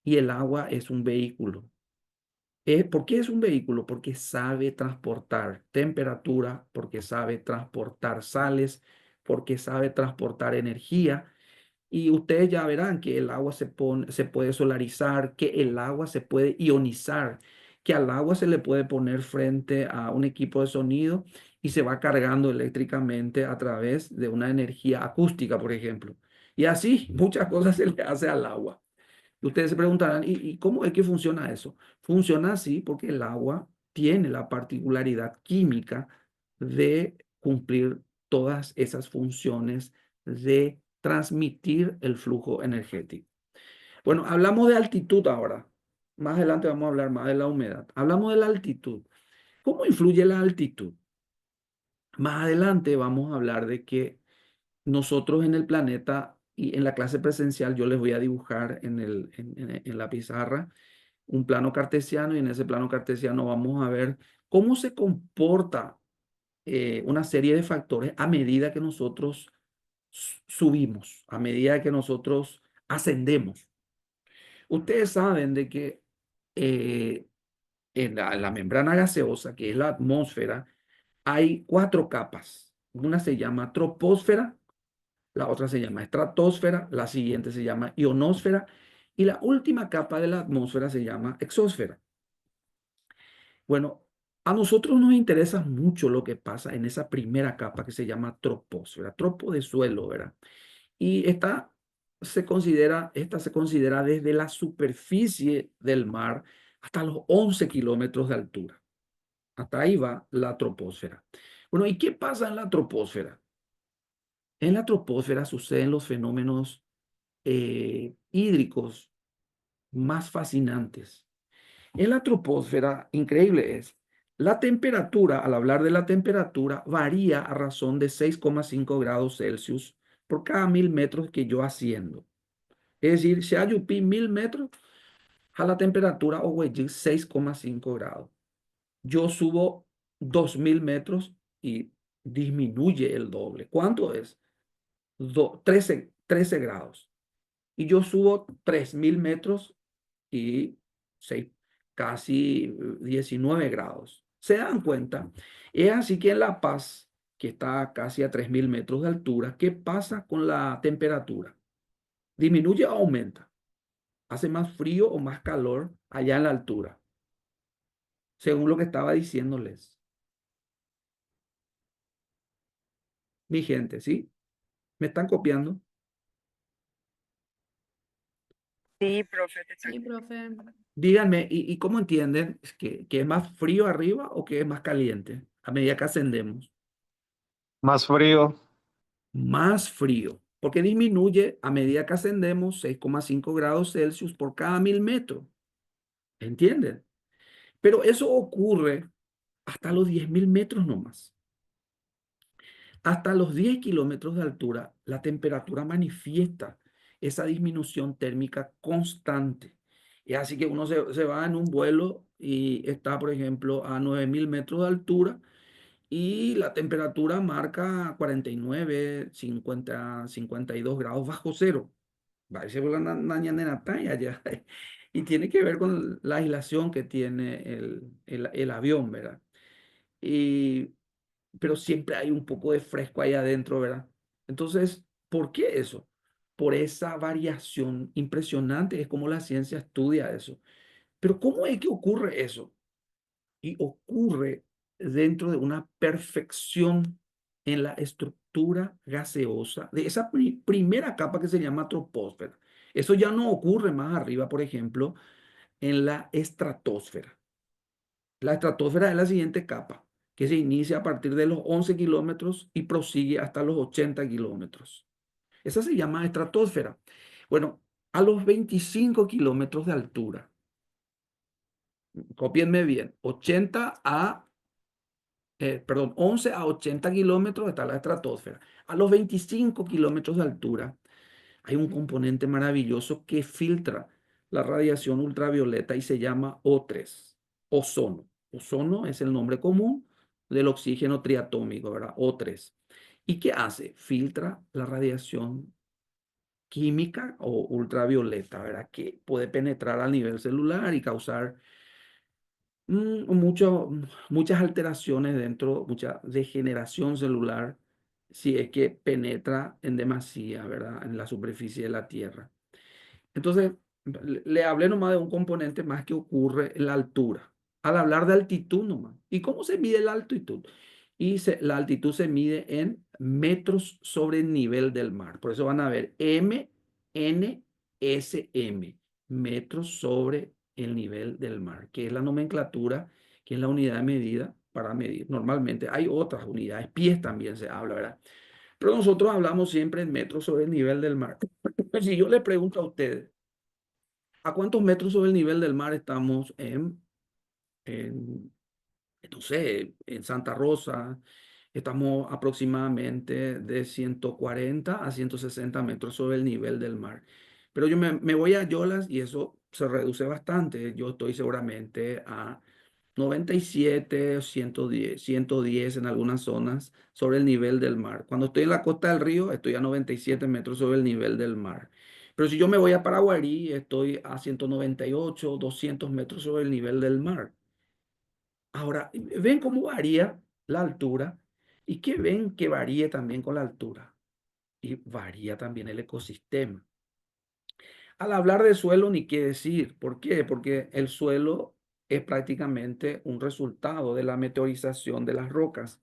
y el agua es un vehículo. ¿Por qué es un vehículo? Porque sabe transportar temperatura, porque sabe transportar sales, porque sabe transportar energía. Y ustedes ya verán que el agua se puede solarizar, que el agua se puede ionizar, que al agua se le puede poner frente a un equipo de sonido y se va cargando eléctricamente a través de una energía acústica, por ejemplo. Y así muchas cosas se le hace al agua. Ustedes se preguntarán, ¿y cómo es que funciona eso? Funciona así porque el agua tiene la particularidad química de cumplir todas esas funciones de transmitir el flujo energético. Bueno, hablamos de altitud ahora. Más adelante vamos a hablar más de la humedad. Hablamos de la altitud. ¿Cómo influye la altitud? Más adelante vamos a hablar de que nosotros en el planeta y en la clase presencial yo les voy a dibujar en la pizarra un plano cartesiano y en ese plano cartesiano vamos a ver cómo se comporta una serie de factores a medida que nosotros subimos, a medida que nosotros ascendemos. Ustedes saben de que eh, en la membrana gaseosa, que es la atmósfera, hay 4 capas. Una se llama troposfera, la otra se llama estratosfera, la siguiente se llama ionosfera y la última capa de la atmósfera se llama exósfera. Bueno, a nosotros nos interesa mucho lo que pasa en esa primera capa que se llama troposfera, tropo de suelo, ¿verdad? Y esta se considera desde la superficie del mar hasta los 11 kilómetros de altura. Hasta ahí va la troposfera. Bueno, ¿y qué pasa en la troposfera? En la troposfera suceden los fenómenos hídricos más fascinantes. En la troposfera, increíble es, La temperatura, al hablar de la temperatura, varía a razón de 6,5 grados Celsius por cada 1000 metros que yo asciendo. Es decir, si hay 1000 metros, a la temperatura o 6,5 grados. Yo subo 2000 metros y disminuye el doble. ¿Cuánto es? 13 grados. Y yo subo 3000 metros y 6, casi 19 grados. ¿Se dan cuenta? Es así que en La Paz, que está casi a 3000 metros de altura, ¿qué pasa con la temperatura? ¿Disminuye o aumenta? ¿Hace más frío o más calor allá en la altura? Según lo que estaba diciéndoles. Mi gente, ¿sí? ¿Me están copiando? Sí, profe, Sí, profe. Díganme, ¿y cómo entienden que es más frío arriba o que es más caliente a medida que ascendemos? Más frío. Más frío, porque disminuye a medida que ascendemos 6,5 grados Celsius por cada 1000 metros. ¿Entienden? Pero eso ocurre hasta los 10.000 metros nomás. Hasta los 10 kilómetros de altura, la temperatura manifiesta esa disminución térmica constante. Y así que uno se va en un vuelo y está, por ejemplo, a 9000 metros de altura y la temperatura marca 49, 50, 52 grados bajo cero. Parece que la mañana allá. Y tiene que ver con la aislación que tiene el avión, ¿verdad? Y pero siempre hay un poco de fresco ahí adentro, ¿verdad? Entonces, ¿por qué eso? Por esa variación impresionante, es como la ciencia estudia eso. Pero ¿cómo es que ocurre eso? Y ocurre dentro de una perfección en la estructura gaseosa de esa primera capa que se llama troposfera. Eso ya no ocurre más arriba, por ejemplo, en la estratosfera. La estratosfera es la siguiente capa, que se inicia a partir de los 11 kilómetros y prosigue hasta los 80 kilómetros. Esa se llama estratosfera. Bueno, a los 25 kilómetros de altura, copienme bien, 11 a 80 kilómetros está la estratosfera. A los 25 kilómetros de altura hay un componente maravilloso que filtra la radiación ultravioleta y se llama O3, ozono. Ozono es el nombre común del oxígeno triatómico, ¿verdad? O3. ¿Y qué hace? Filtra la radiación química o ultravioleta, ¿verdad? Que puede penetrar a nivel celular y causar muchas alteraciones dentro, mucha degeneración celular si es que penetra en demasía, ¿verdad? En la superficie de la Tierra. Entonces, le hablé nomás de un componente más que ocurre en la altura. Al hablar de altitud nomás. ¿Y cómo se mide la altitud? La altitud se mide en metros sobre el nivel del mar. Por eso van a ver MNSM, metros sobre el nivel del mar, que es la nomenclatura, que es la unidad de medida para medir. Normalmente hay otras unidades, pies también se habla, ¿verdad? Pero nosotros hablamos siempre en metros sobre el nivel del mar. Si yo le pregunto a ustedes, ¿a cuántos metros sobre el nivel del mar estamos en, no sé, en Santa Rosa? Estamos aproximadamente de 140 a 160 metros sobre el nivel del mar. Pero yo me voy a Yolas y eso se reduce bastante. Yo estoy seguramente a 97, 110 en algunas zonas sobre el nivel del mar. Cuando estoy en la costa del río, estoy a 97 metros sobre el nivel del mar. Pero si yo me voy a Paraguarí, estoy a 198, 200 metros sobre el nivel del mar. Ahora, ¿ven cómo varía la altura? ¿Y qué ven que varíe también con la altura? Y varía también el ecosistema. Al hablar de suelo, ni qué decir. ¿Por qué? Porque el suelo es prácticamente un resultado de la meteorización de las rocas.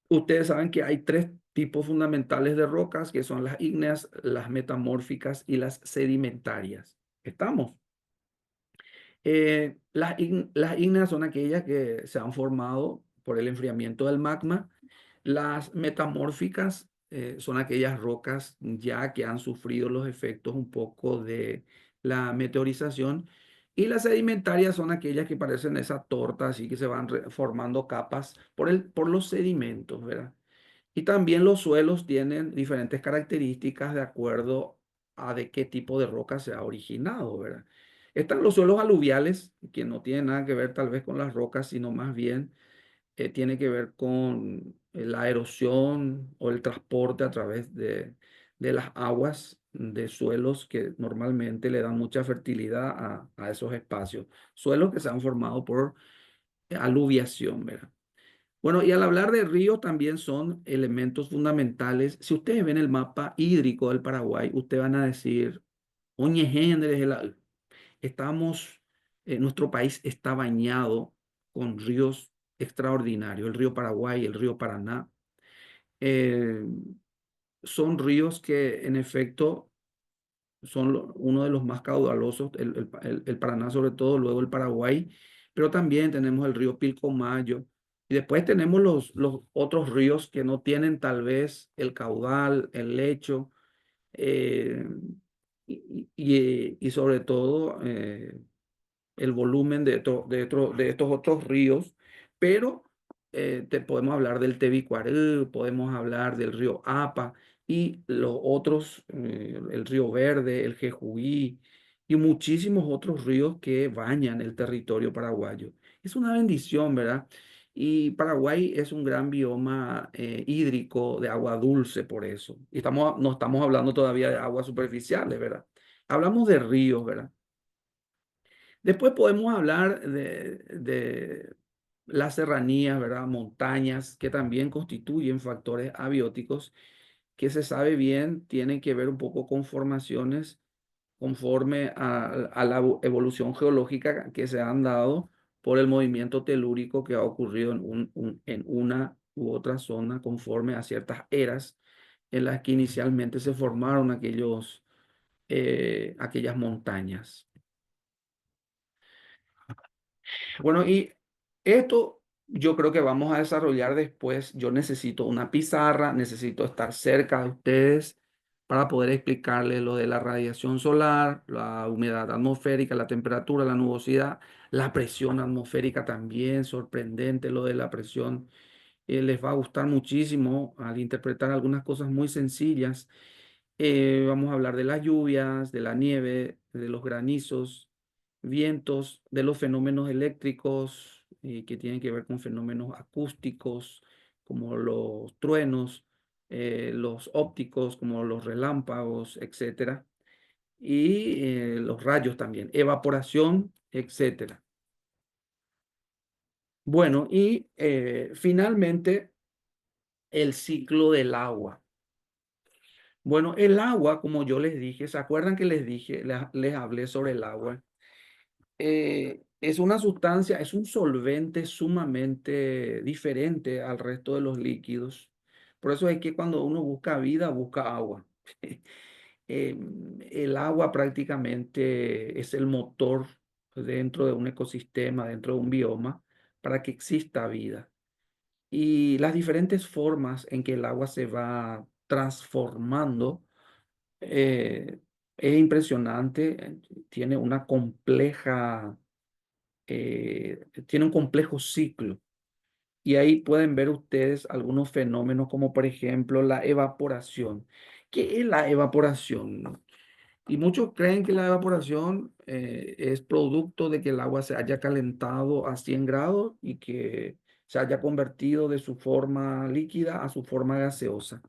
Ustedes saben que hay tres tipos fundamentales de rocas, que son las ígneas, las metamórficas y las sedimentarias. ¿Estamos? Las ígneas son aquellas que se han formado por el enfriamiento del magma. Las metamórficas son aquellas rocas ya que han sufrido los efectos un poco de la meteorización. Y las sedimentarias son aquellas que parecen esa torta, así que se van formando capas por los sedimentos, ¿verdad? Y también los suelos tienen diferentes características de acuerdo a de qué tipo de roca se ha originado, ¿verdad? Están los suelos aluviales, que no tienen nada que ver tal vez con las rocas, sino más bien tiene que ver con la erosión o el transporte a través de las aguas de suelos que normalmente le dan mucha fertilidad a esos espacios. Suelos que se han formado por aluviación, ¿verdad? Bueno, y al hablar de ríos también son elementos fundamentales. Si ustedes ven el mapa hídrico del Paraguay, ustedes van a decir, oye, Gendres, estamos, nuestro país está bañado con ríos extraordinarios, el río Paraguay, el río Paraná. eh, Son ríos que en efecto son uno de los más caudalosos, el Paraná sobre todo, luego el Paraguay, pero también tenemos el río Pilcomayo. Y después tenemos los otros ríos que no tienen tal vez el caudal, el lecho, eh, y sobre todo el volumen de estos otros ríos, pero te podemos hablar del Tebicuarú, podemos hablar del río Apa y los otros, el río Verde, el Jejuí y muchísimos otros ríos que bañan el territorio paraguayo. Es una bendición, ¿verdad? Y Paraguay es un gran bioma hídrico de agua dulce por eso. Y no estamos hablando todavía de aguas superficiales, ¿verdad? Hablamos de ríos, ¿verdad? Después podemos hablar de las serranías, ¿verdad? Montañas que también constituyen factores abióticos que se sabe bien tienen que ver un poco con formaciones conforme a la evolución geológica que se han dado por el movimiento telúrico que ha ocurrido en una u otra zona conforme a ciertas eras en las que inicialmente se formaron aquellas montañas. Bueno, y esto yo creo que vamos a desarrollar después. Yo necesito una pizarra, necesito estar cerca de ustedes para poder explicarles lo de la radiación solar, la humedad atmosférica, la temperatura, la nubosidad, la presión atmosférica también, sorprendente lo de la presión. Les va a gustar muchísimo al interpretar algunas cosas muy sencillas. Vamos a hablar de las lluvias, de la nieve, de los granizos, vientos, de los fenómenos eléctricos que tienen que ver con fenómenos acústicos, como los truenos, los ópticos, como los relámpagos, etcétera, y los rayos también, evaporación, etcétera. Bueno, y finalmente el ciclo del agua. Bueno, el agua, como yo les dije, ¿se acuerdan que les dije, les hablé sobre el agua? Es una sustancia, es un solvente sumamente diferente al resto de los líquidos. Por eso es que cuando uno busca vida, busca agua. El agua prácticamente es el motor dentro de un ecosistema, dentro de un bioma, para que exista vida. Y las diferentes formas en que el agua se va transformando eh, es impresionante, tiene un complejo ciclo. Y ahí pueden ver ustedes algunos fenómenos como por ejemplo la evaporación. ¿Qué es la evaporación? Y muchos creen que la evaporación es producto de que el agua se haya calentado a 100 grados y que se haya convertido de su forma líquida a su forma gaseosa.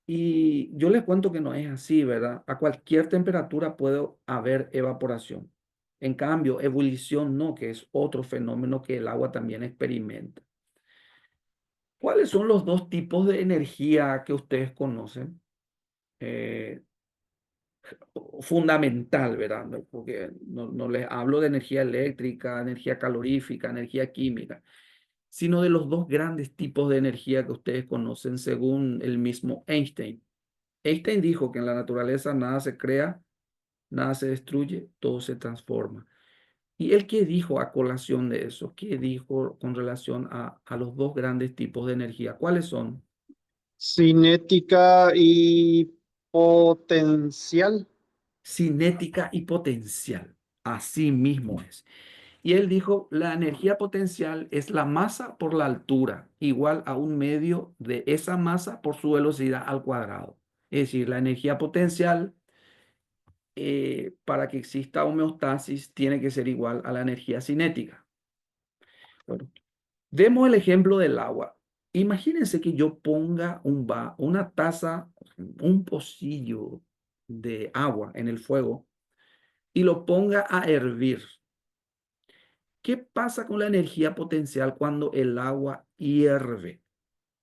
Y yo les cuento que no es así, ¿verdad? A cualquier temperatura puede haber evaporación. En cambio, ebullición no, que es otro fenómeno que el agua también experimenta. ¿Cuáles son los dos tipos de energía que ustedes conocen? Eh, Fundamental, ¿verdad? Porque no les hablo de energía eléctrica, energía calorífica, energía química, sino de los dos grandes tipos de energía que ustedes conocen según el mismo Einstein. Einstein dijo que en la naturaleza nada se crea, nada se destruye, todo se transforma. ¿Y él qué dijo a colación de eso? ¿Qué dijo con relación a los dos grandes tipos de energía? ¿Cuáles son? Cinética y potencial. Cinética y potencial. Así mismo es. Y él dijo, la energía potencial es la masa por la altura, igual a un medio de esa masa por su velocidad al cuadrado. Es decir, la energía potencial, para que exista homeostasis, tiene que ser igual a la energía cinética. Bueno, demos el ejemplo del agua. Imagínense que yo ponga una taza, un pocillo de agua en el fuego y lo ponga a hervir. ¿Qué pasa con la energía potencial cuando el agua hierve?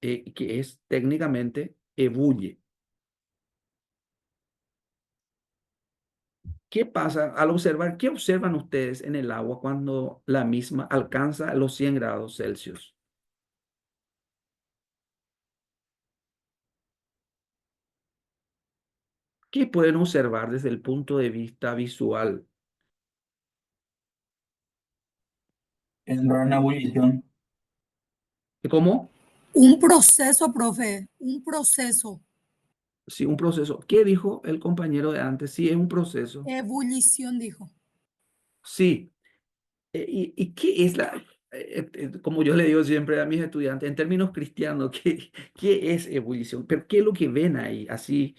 Que es técnicamente ebulle. ¿Qué pasa al observar? ¿Qué observan ustedes en el agua cuando la misma alcanza los 100 grados Celsius? ¿Qué pueden observar desde el punto de vista visual? Entra en ebullición. ¿Cómo? Un proceso, profe, un proceso. Sí, un proceso. ¿Qué dijo el compañero de antes? Sí, es un proceso. Ebullición, dijo. Sí. ¿Y qué es como yo le digo siempre a mis estudiantes, en términos cristianos, qué es ebullición? ¿Pero qué es lo que ven ahí? Así,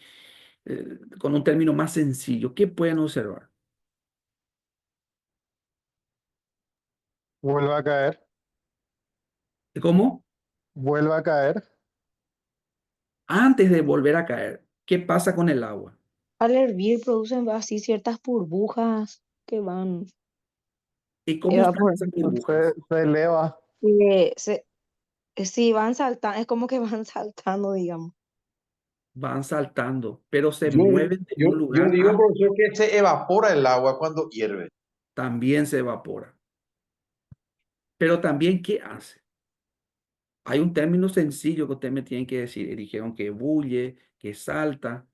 con un término más sencillo, ¿qué pueden observar? Vuelve a caer, ¿Cómo? vuelve a caer. Antes de volver a caer, ¿qué pasa con el agua? Al hervir producen así ciertas burbujas que van ¿Y cómo están esas evaporando. burbujas? Se eleva. Eh, se- sí, van saltando, es como que van saltando, digamos. Van saltando, pero se Yo, mueven de un yo lugar digo, a profesor, que se evapora el agua cuando hierve. también se evapora. Pero también, ¿qué hace? Hay un término sencillo que ustedes me tienen que decir. Dijeron que bulle, que salta,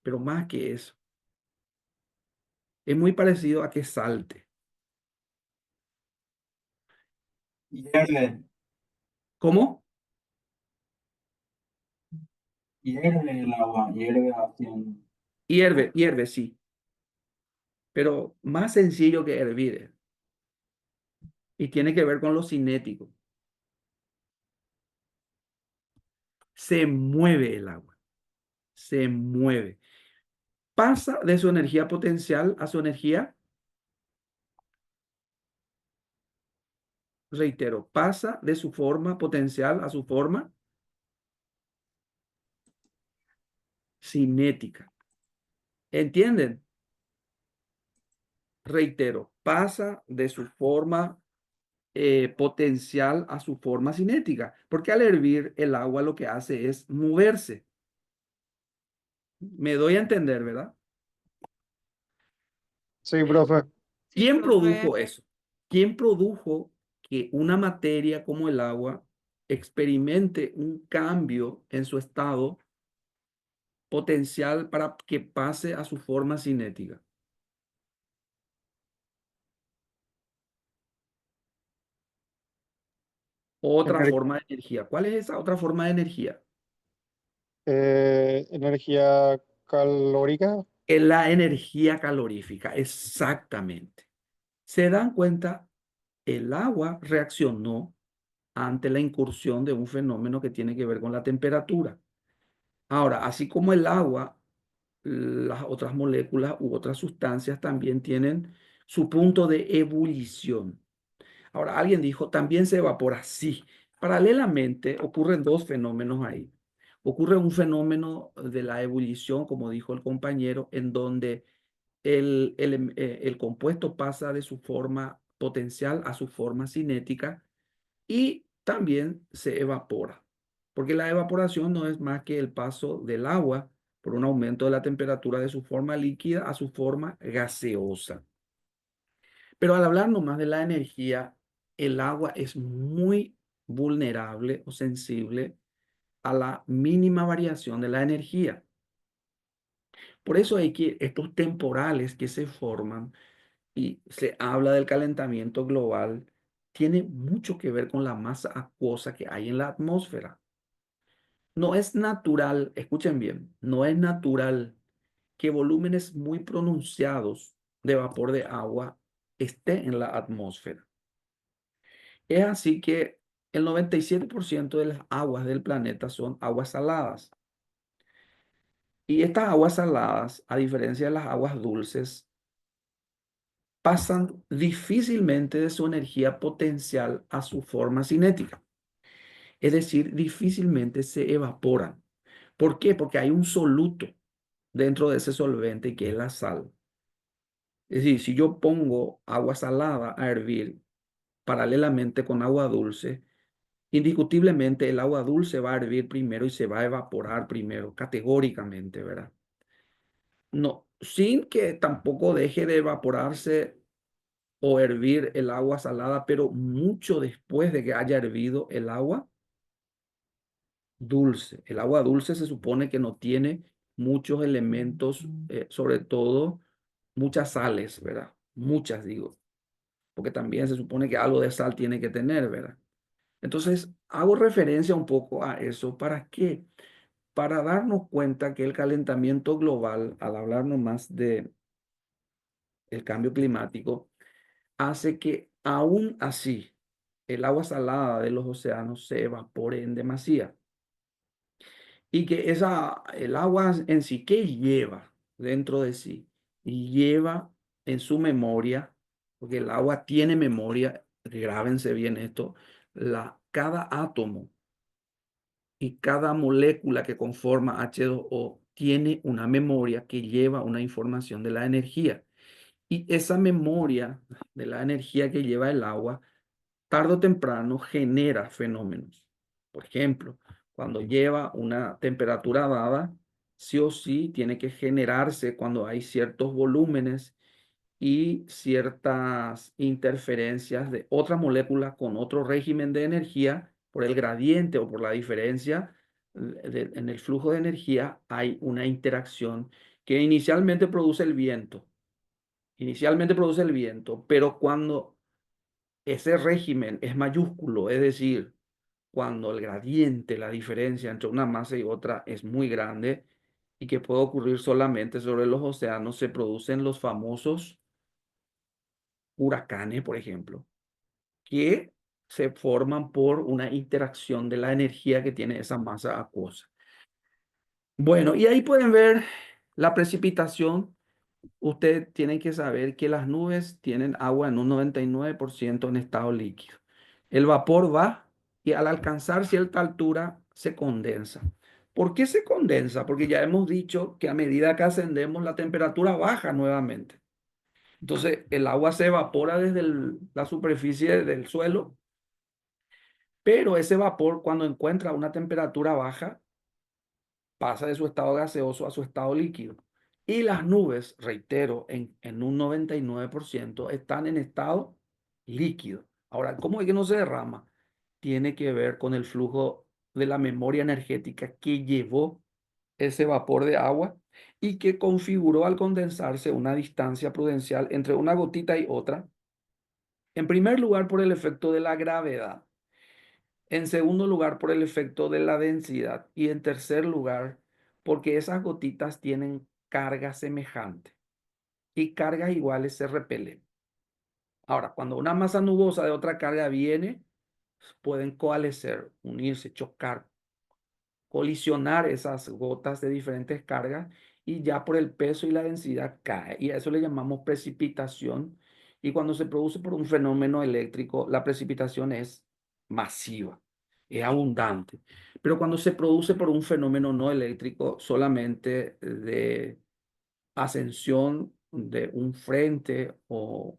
pero más que eso. Es muy parecido a que salte. Hierve, ¿Cómo? hierve el agua, hierve haciendo. Hierve, hierve, sí. Pero más sencillo que hervir. Y tiene que ver con lo cinético. Se mueve el agua. Se mueve. Pasa de su energía potencial a su energía, reitero, pasa de su forma potencial a su forma cinética. ¿Entienden? Reitero, pasa de su forma potencial a su forma cinética, porque al hervir el agua lo que hace es moverse. Me doy a entender, ¿verdad? Sí, profe. Sí, ¿Quién profe. produjo eso? ¿Quién produjo que una materia como el agua experimente un cambio en su estado potencial para que pase a su forma cinética? Otra Ener- forma de energía. ¿Cuál es esa otra forma de energía? energía calórica. Es la energía calorífica, exactamente. ¿Se dan cuenta? El agua reaccionó ante la incursión de un fenómeno que tiene que ver con la temperatura. Ahora, así como el agua, las otras moléculas u otras sustancias también tienen su punto de ebullición. Ahora, alguien dijo, también se evapora. Sí, paralelamente ocurren dos fenómenos ahí. Ocurre un fenómeno de la ebullición, como dijo el compañero, en donde el compuesto pasa de su forma potencial a su forma cinética y también se evapora, porque la evaporación no es más que el paso del agua por un aumento de la temperatura de su forma líquida a su forma gaseosa. Pero al hablar nomás de la energía, el agua es muy vulnerable o sensible a la mínima variación de la energía. Por eso hay que estos temporales que se forman y se habla del calentamiento global, tiene mucho que ver con la masa acuosa que hay en la atmósfera. No es natural, escuchen bien, no es natural que volúmenes muy pronunciados de vapor de agua esté en la atmósfera. Es así que el 97% de las aguas del planeta son aguas saladas. Y estas aguas saladas, a diferencia de las aguas dulces, pasan difícilmente de su energía potencial a su forma cinética. Es decir, difícilmente se evaporan. ¿Por qué? Porque hay un soluto dentro de ese solvente que es la sal. Es decir, si yo pongo agua salada a hervir paralelamente con agua dulce, indiscutiblemente el agua dulce va a hervir primero y se va a evaporar primero, categóricamente, ¿verdad? No, sin que tampoco deje de evaporarse o hervir el agua salada, pero mucho después de que haya hervido el agua dulce. El agua dulce se supone que no tiene muchos elementos, sobre todo muchas sales, ¿verdad? Muchas, digo, porque también se supone que algo de sal tiene que tener, ¿verdad? Entonces, hago referencia un poco a eso. ¿Para qué? Para darnos cuenta que el calentamiento global, al hablarnos más de el cambio climático, hace que aún así el agua salada de los océanos se evapore en demasía. Y que el agua en sí, ¿qué lleva dentro de sí? Y lleva en su memoria, porque el agua tiene memoria, grábense bien esto, cada átomo y cada molécula que conforma H2O tiene una memoria que lleva una información de la energía. Y esa memoria de la energía que lleva el agua, tarde o temprano genera fenómenos. Por ejemplo, cuando lleva una temperatura dada, sí o sí tiene que generarse cuando hay ciertos volúmenes y ciertas interferencias de otra molécula con otro régimen de energía, por el gradiente o por la diferencia en el flujo de energía, hay una interacción que inicialmente produce el viento. Inicialmente produce el viento, pero cuando ese régimen es mayúsculo, es decir, cuando el gradiente, la diferencia entre una masa y otra es muy grande y que puede ocurrir solamente sobre los océanos, se producen los famosos huracanes, por ejemplo, que se forman por una interacción de la energía que tiene esa masa acuosa. Bueno, y ahí pueden ver la precipitación. Ustedes tienen que saber que las nubes tienen agua en un 99% en estado líquido. El vapor va y al alcanzar cierta altura se condensa. ¿Por qué se condensa? Porque ya hemos dicho que a medida que ascendemos la temperatura baja nuevamente. Entonces el agua se evapora desde la superficie del suelo, pero ese vapor cuando encuentra una temperatura baja pasa de su estado gaseoso a su estado líquido. Y las nubes, reitero, en un 99% están en estado líquido. Ahora, ¿cómo es que no se derrama? Tiene que ver con el flujo de la memoria energética que llevó ese vapor de agua y que configuró al condensarse una distancia prudencial entre una gotita y otra. En primer lugar, por el efecto de la gravedad. En segundo lugar, por el efecto de la densidad. Y en tercer lugar, porque esas gotitas tienen carga semejante. Y cargas iguales se repelen. Ahora, cuando una masa nubosa de otra carga viene, pueden coalescer, unirse, chocar, colisionar esas gotas de diferentes cargas y ya por el peso y la densidad cae. Y a eso le llamamos precipitación. Y cuando se produce por un fenómeno eléctrico, la precipitación es masiva, es abundante. Pero cuando se produce por un fenómeno no eléctrico, solamente de ascensión de un frente o,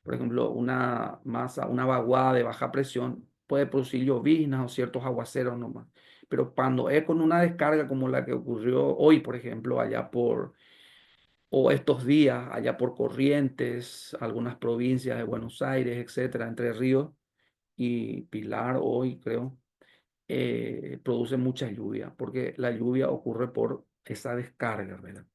por ejemplo, una masa, una vaguada de baja presión, puede producir lloviznas o ciertos aguaceros nomás. Pero cuando es con una descarga como la que ocurrió hoy, por ejemplo, o estos días, allá por Corrientes, algunas provincias de Buenos Aires, etcétera, Entre Ríos y Pilar hoy, creo, produce mucha lluvia, porque la lluvia ocurre por esa descarga, ¿verdad?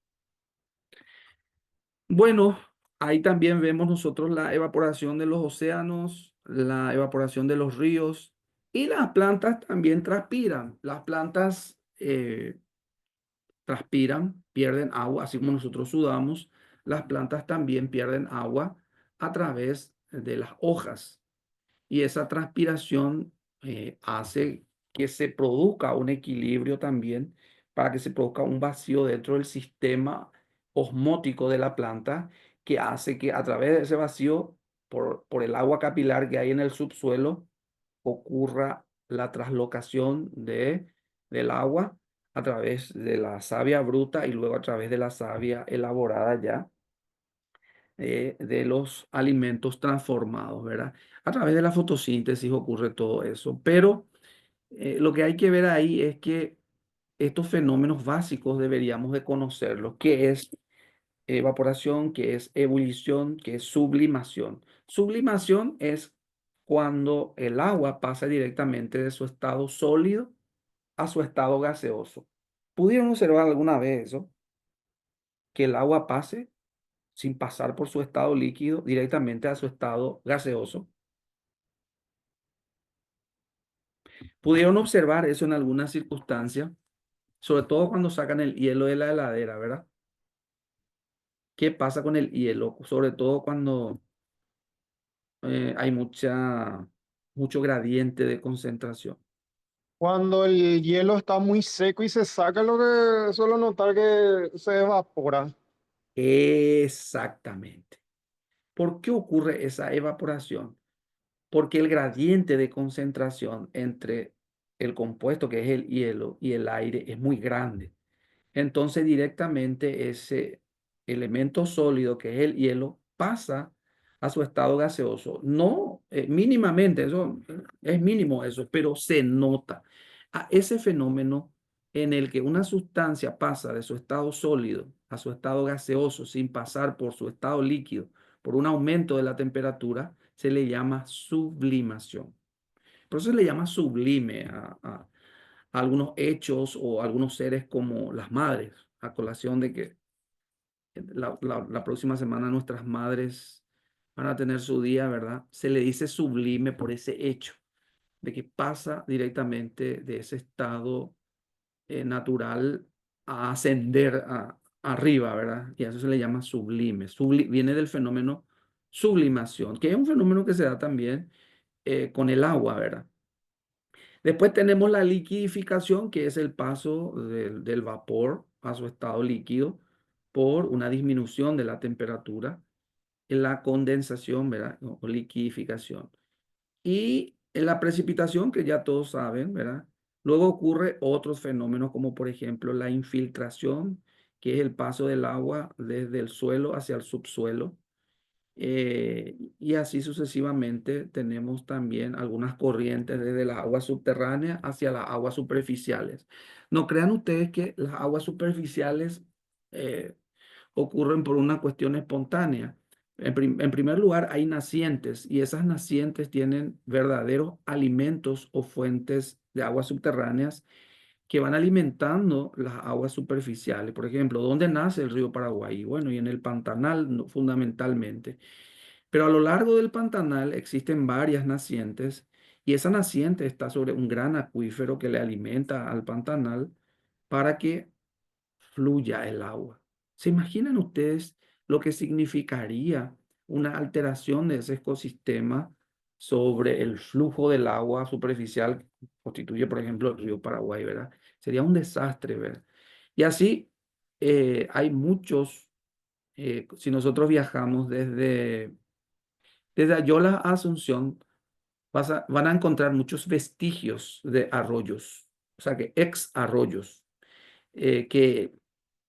Bueno, ahí también vemos nosotros la evaporación de los océanos, la evaporación de los ríos y las plantas también transpiran. Las plantas transpiran, pierden agua, así como nosotros sudamos, las plantas también pierden agua a través de las hojas. Y esa transpiración hace que se produzca un equilibrio también, para que se produzca un vacío dentro del sistema osmótico de la planta, que hace que a través de ese vacío, por el agua capilar que hay en el subsuelo, ocurra la traslocación del agua a través de la savia bruta y luego a través de la savia elaborada ya de los alimentos transformados, ¿verdad? A través de la fotosíntesis ocurre todo eso, pero lo que hay que ver ahí es que estos fenómenos básicos deberíamos de conocerlos, que es evaporación, que es ebullición, que es sublimación. Sublimación es cuando el agua pasa directamente de su estado sólido a su estado gaseoso. ¿Pudieron observar alguna vez eso? Que el agua pase sin pasar por su estado líquido directamente a su estado gaseoso. ¿Pudieron observar eso en alguna circunstancia? Sobre todo cuando sacan el hielo de la heladera, ¿verdad? ¿Qué pasa con el hielo? Sobre todo cuando hay mucho gradiente de concentración. Cuando el hielo está muy seco y se saca, lo que suelo notar que se evapora. Exactamente. ¿Por qué ocurre esa evaporación? Porque el gradiente de concentración entre el compuesto, que es el hielo, y el aire es muy grande. Entonces directamente ese elemento sólido, que es el hielo, pasa a su estado gaseoso. No, mínimamente, eso es mínimo eso, pero se nota. A ese fenómeno en el que una sustancia pasa de su estado sólido a su estado gaseoso sin pasar por su estado líquido, por un aumento de la temperatura, se le llama sublimación. Por eso se le llama sublime a algunos hechos o algunos seres como las madres, a colación de que la próxima semana nuestras madres van a tener su día, ¿verdad? Se le dice sublime por ese hecho, de que pasa directamente de ese estado natural a ascender arriba, ¿verdad? Y a eso se le llama sublime. Viene del fenómeno sublimación, que es un fenómeno que se da también con el agua, ¿verdad? Después tenemos la liquidificación, que es el paso del vapor a su estado líquido por una disminución de la temperatura, en la condensación, ¿verdad? O liquidificación. Y en la precipitación, que ya todos saben, ¿verdad? Luego ocurre otros fenómenos como por ejemplo la infiltración, que es el paso del agua desde el suelo hacia el subsuelo. Y así sucesivamente tenemos también algunas corrientes desde las aguas subterráneas hacia las aguas superficiales. No crean ustedes que las aguas superficiales eh, ocurren por una cuestión espontánea. En primer lugar, hay nacientes y esas nacientes tienen verdaderos alimentos o fuentes de aguas subterráneas que van alimentando las aguas superficiales. Por ejemplo, ¿dónde nace el río Paraguay? Bueno, y en el Pantanal fundamentalmente. Pero a lo largo del Pantanal existen varias nacientes y esa naciente está sobre un gran acuífero que le alimenta al Pantanal para que fluya el agua. ¿Se imaginan ustedes lo que significaría una alteración de ese ecosistema sobre el flujo del agua superficial que constituye, por ejemplo, el río Paraguay, ¿verdad? Sería un desastre, ¿verdad? Y así hay muchos, si nosotros viajamos desde Ayola a Asunción, van a encontrar muchos vestigios de arroyos, o sea que ex arroyos, que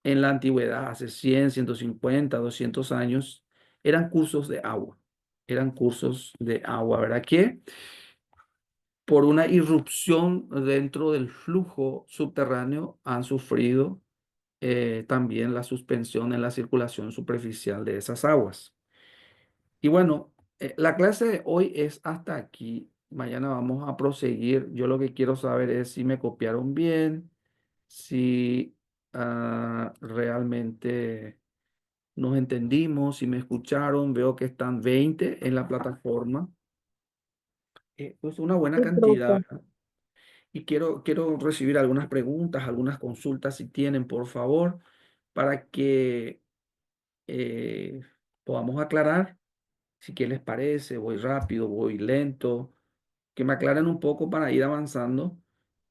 en la antigüedad, hace 100, 150, 200 años, eran cursos de agua. Eran cursos de agua, ¿verdad? Que por una irrupción dentro del flujo subterráneo han sufrido también la suspensión en la circulación superficial de esas aguas. Y bueno, la clase de hoy es hasta aquí. Mañana vamos a proseguir. Yo lo que quiero saber es si me copiaron bien, si realmente nos entendimos, si me escucharon. Veo que están 20 en la plataforma. Pues una buena Sí, cantidad. profe. Y quiero recibir algunas preguntas, algunas consultas si tienen, por favor, para que eh, podamos aclarar. Si qué les parece, voy rápido, voy lento, que me aclaren un poco para ir avanzando.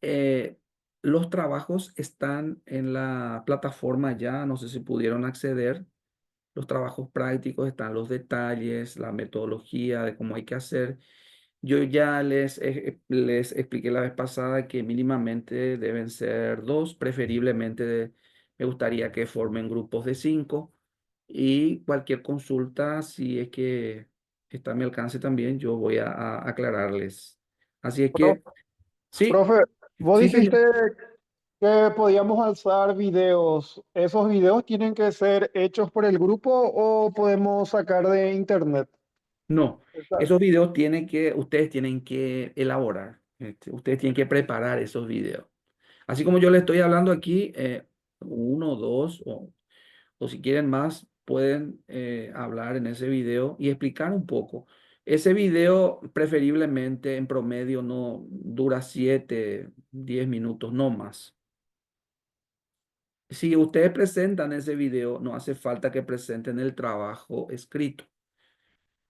Eh, los trabajos están en la plataforma ya, no sé si pudieron acceder. Los trabajos prácticos están los detalles, la metodología de cómo hay que hacer. Yo ya les expliqué la vez pasada que mínimamente deben ser dos, preferiblemente me gustaría que formen grupos de 5 y cualquier consulta, si es que está a mi alcance también, yo voy a aclararles. Así es Pro- que, sí, Profe, vos sí, señor. dijiste que podíamos alzar videos. ¿Esos videos tienen que ser hechos por el grupo o podemos sacar de internet? No, Esa- esos videos ustedes tienen que elaborar, ustedes tienen que preparar esos videos. Así como yo le estoy hablando aquí, uno, dos, o si quieren más, pueden hablar en ese video y explicar un poco. Ese video, preferiblemente en promedio, no dura 7, 10 minutos, no más. Si ustedes presentan ese video, no hace falta que presenten el trabajo escrito.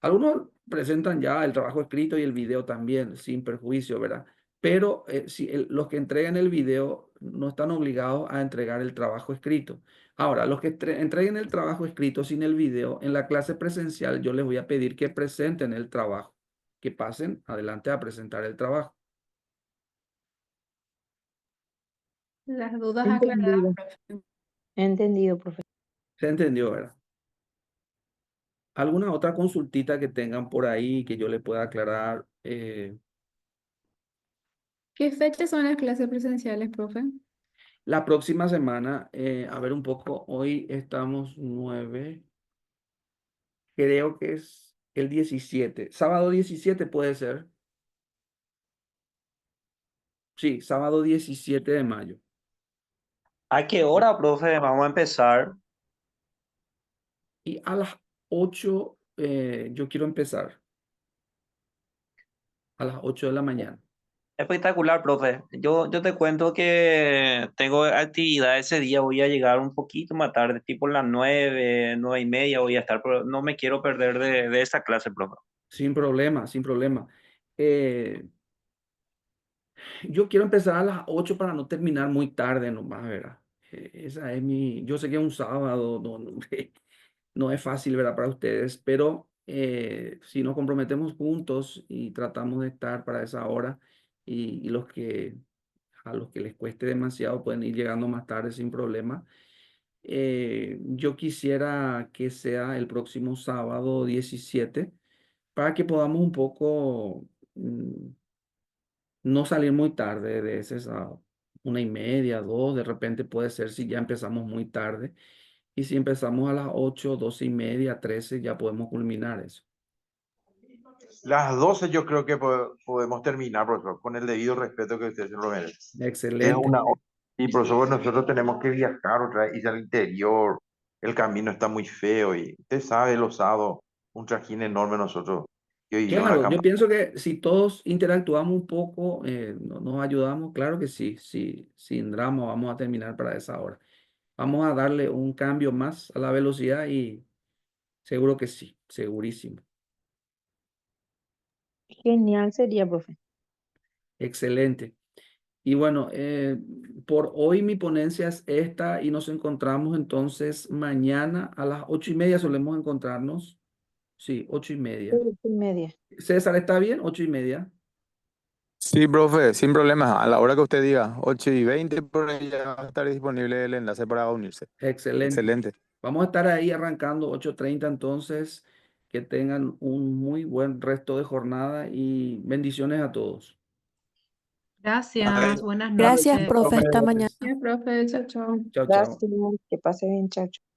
Algunos presentan ya el trabajo escrito y el video también, sin perjuicio, ¿verdad? Pero si los que entreguen el video no están obligados a entregar el trabajo escrito. Ahora, los que entreguen el trabajo escrito sin el video, en la clase presencial yo les voy a pedir que presenten el trabajo, que pasen adelante a presentar el trabajo. Las dudas aclaradas, Entendido, profe. entendido, profe. ¿Se entendió, verdad? ¿Alguna otra consultita que tengan por ahí que yo le pueda aclarar? ¿Qué fechas son las clases presenciales, profe? La próxima semana, a ver un poco, hoy estamos 9, creo que es el 17, sábado 17 puede ser, sí, sábado 17 de mayo. ¿A qué hora, profe, vamos a empezar? Y a las 8 yo quiero empezar, a las 8 de la mañana. Espectacular, profe. Yo te cuento que tengo actividad ese día, voy a llegar un poquito más tarde, tipo las 9:30 voy a estar, pero no me quiero perder de esa clase, profe. Sin problema, sin problema. Eh, yo quiero empezar a las 8 para no terminar muy tarde nomás, ¿verdad? Esa es yo sé que es un sábado, no es fácil, ¿verdad? Para ustedes, pero si nos comprometemos juntos y tratamos de estar para esa hora y a los que les cueste demasiado pueden ir llegando más tarde sin problema. Yo quisiera que sea el próximo sábado 17 para que podamos un poco no salir muy tarde de ese sábado. 1:30, 2, de repente puede ser si ya empezamos muy tarde. Y si empezamos a las 8, 12:30, 13, ya podemos culminar eso. Las 12 yo creo que podemos terminar, profesor, con el debido respeto que usted se lo merece. Es Excelente. una hora. Y profesor, nosotros tenemos que viajar otra vez, ir al interior. El camino está muy feo y usted sabe, el osado, un trajín enorme nosotros que vivimos Claro, acá. yo pienso que si todos interactuamos un poco, nos ayudamos, claro que sí, sí, sin drama vamos a terminar para esa hora. Vamos a darle un cambio más a la velocidad y seguro que sí, segurísimo. Genial sería, profe. Excelente. Y bueno, por hoy mi ponencia es esta y nos encontramos entonces mañana a las 8:30 solemos encontrarnos. Sí, 8:30. 8:30. César, ¿está bien? 8:30. Sí, profe, sin problemas. A la hora que usted diga, 8:20, por ahí ya va a estar disponible el enlace para unirse. Excelente. Excelente. Vamos a estar ahí arrancando 8:30 entonces. Que tengan un muy buen resto de jornada y bendiciones a todos. Gracias, buenas Gracias, noches. profe. Hasta mañana. Gracias, profe. Chao, chao. Chao, chao. Gracias, que pase bien, chao. Chao.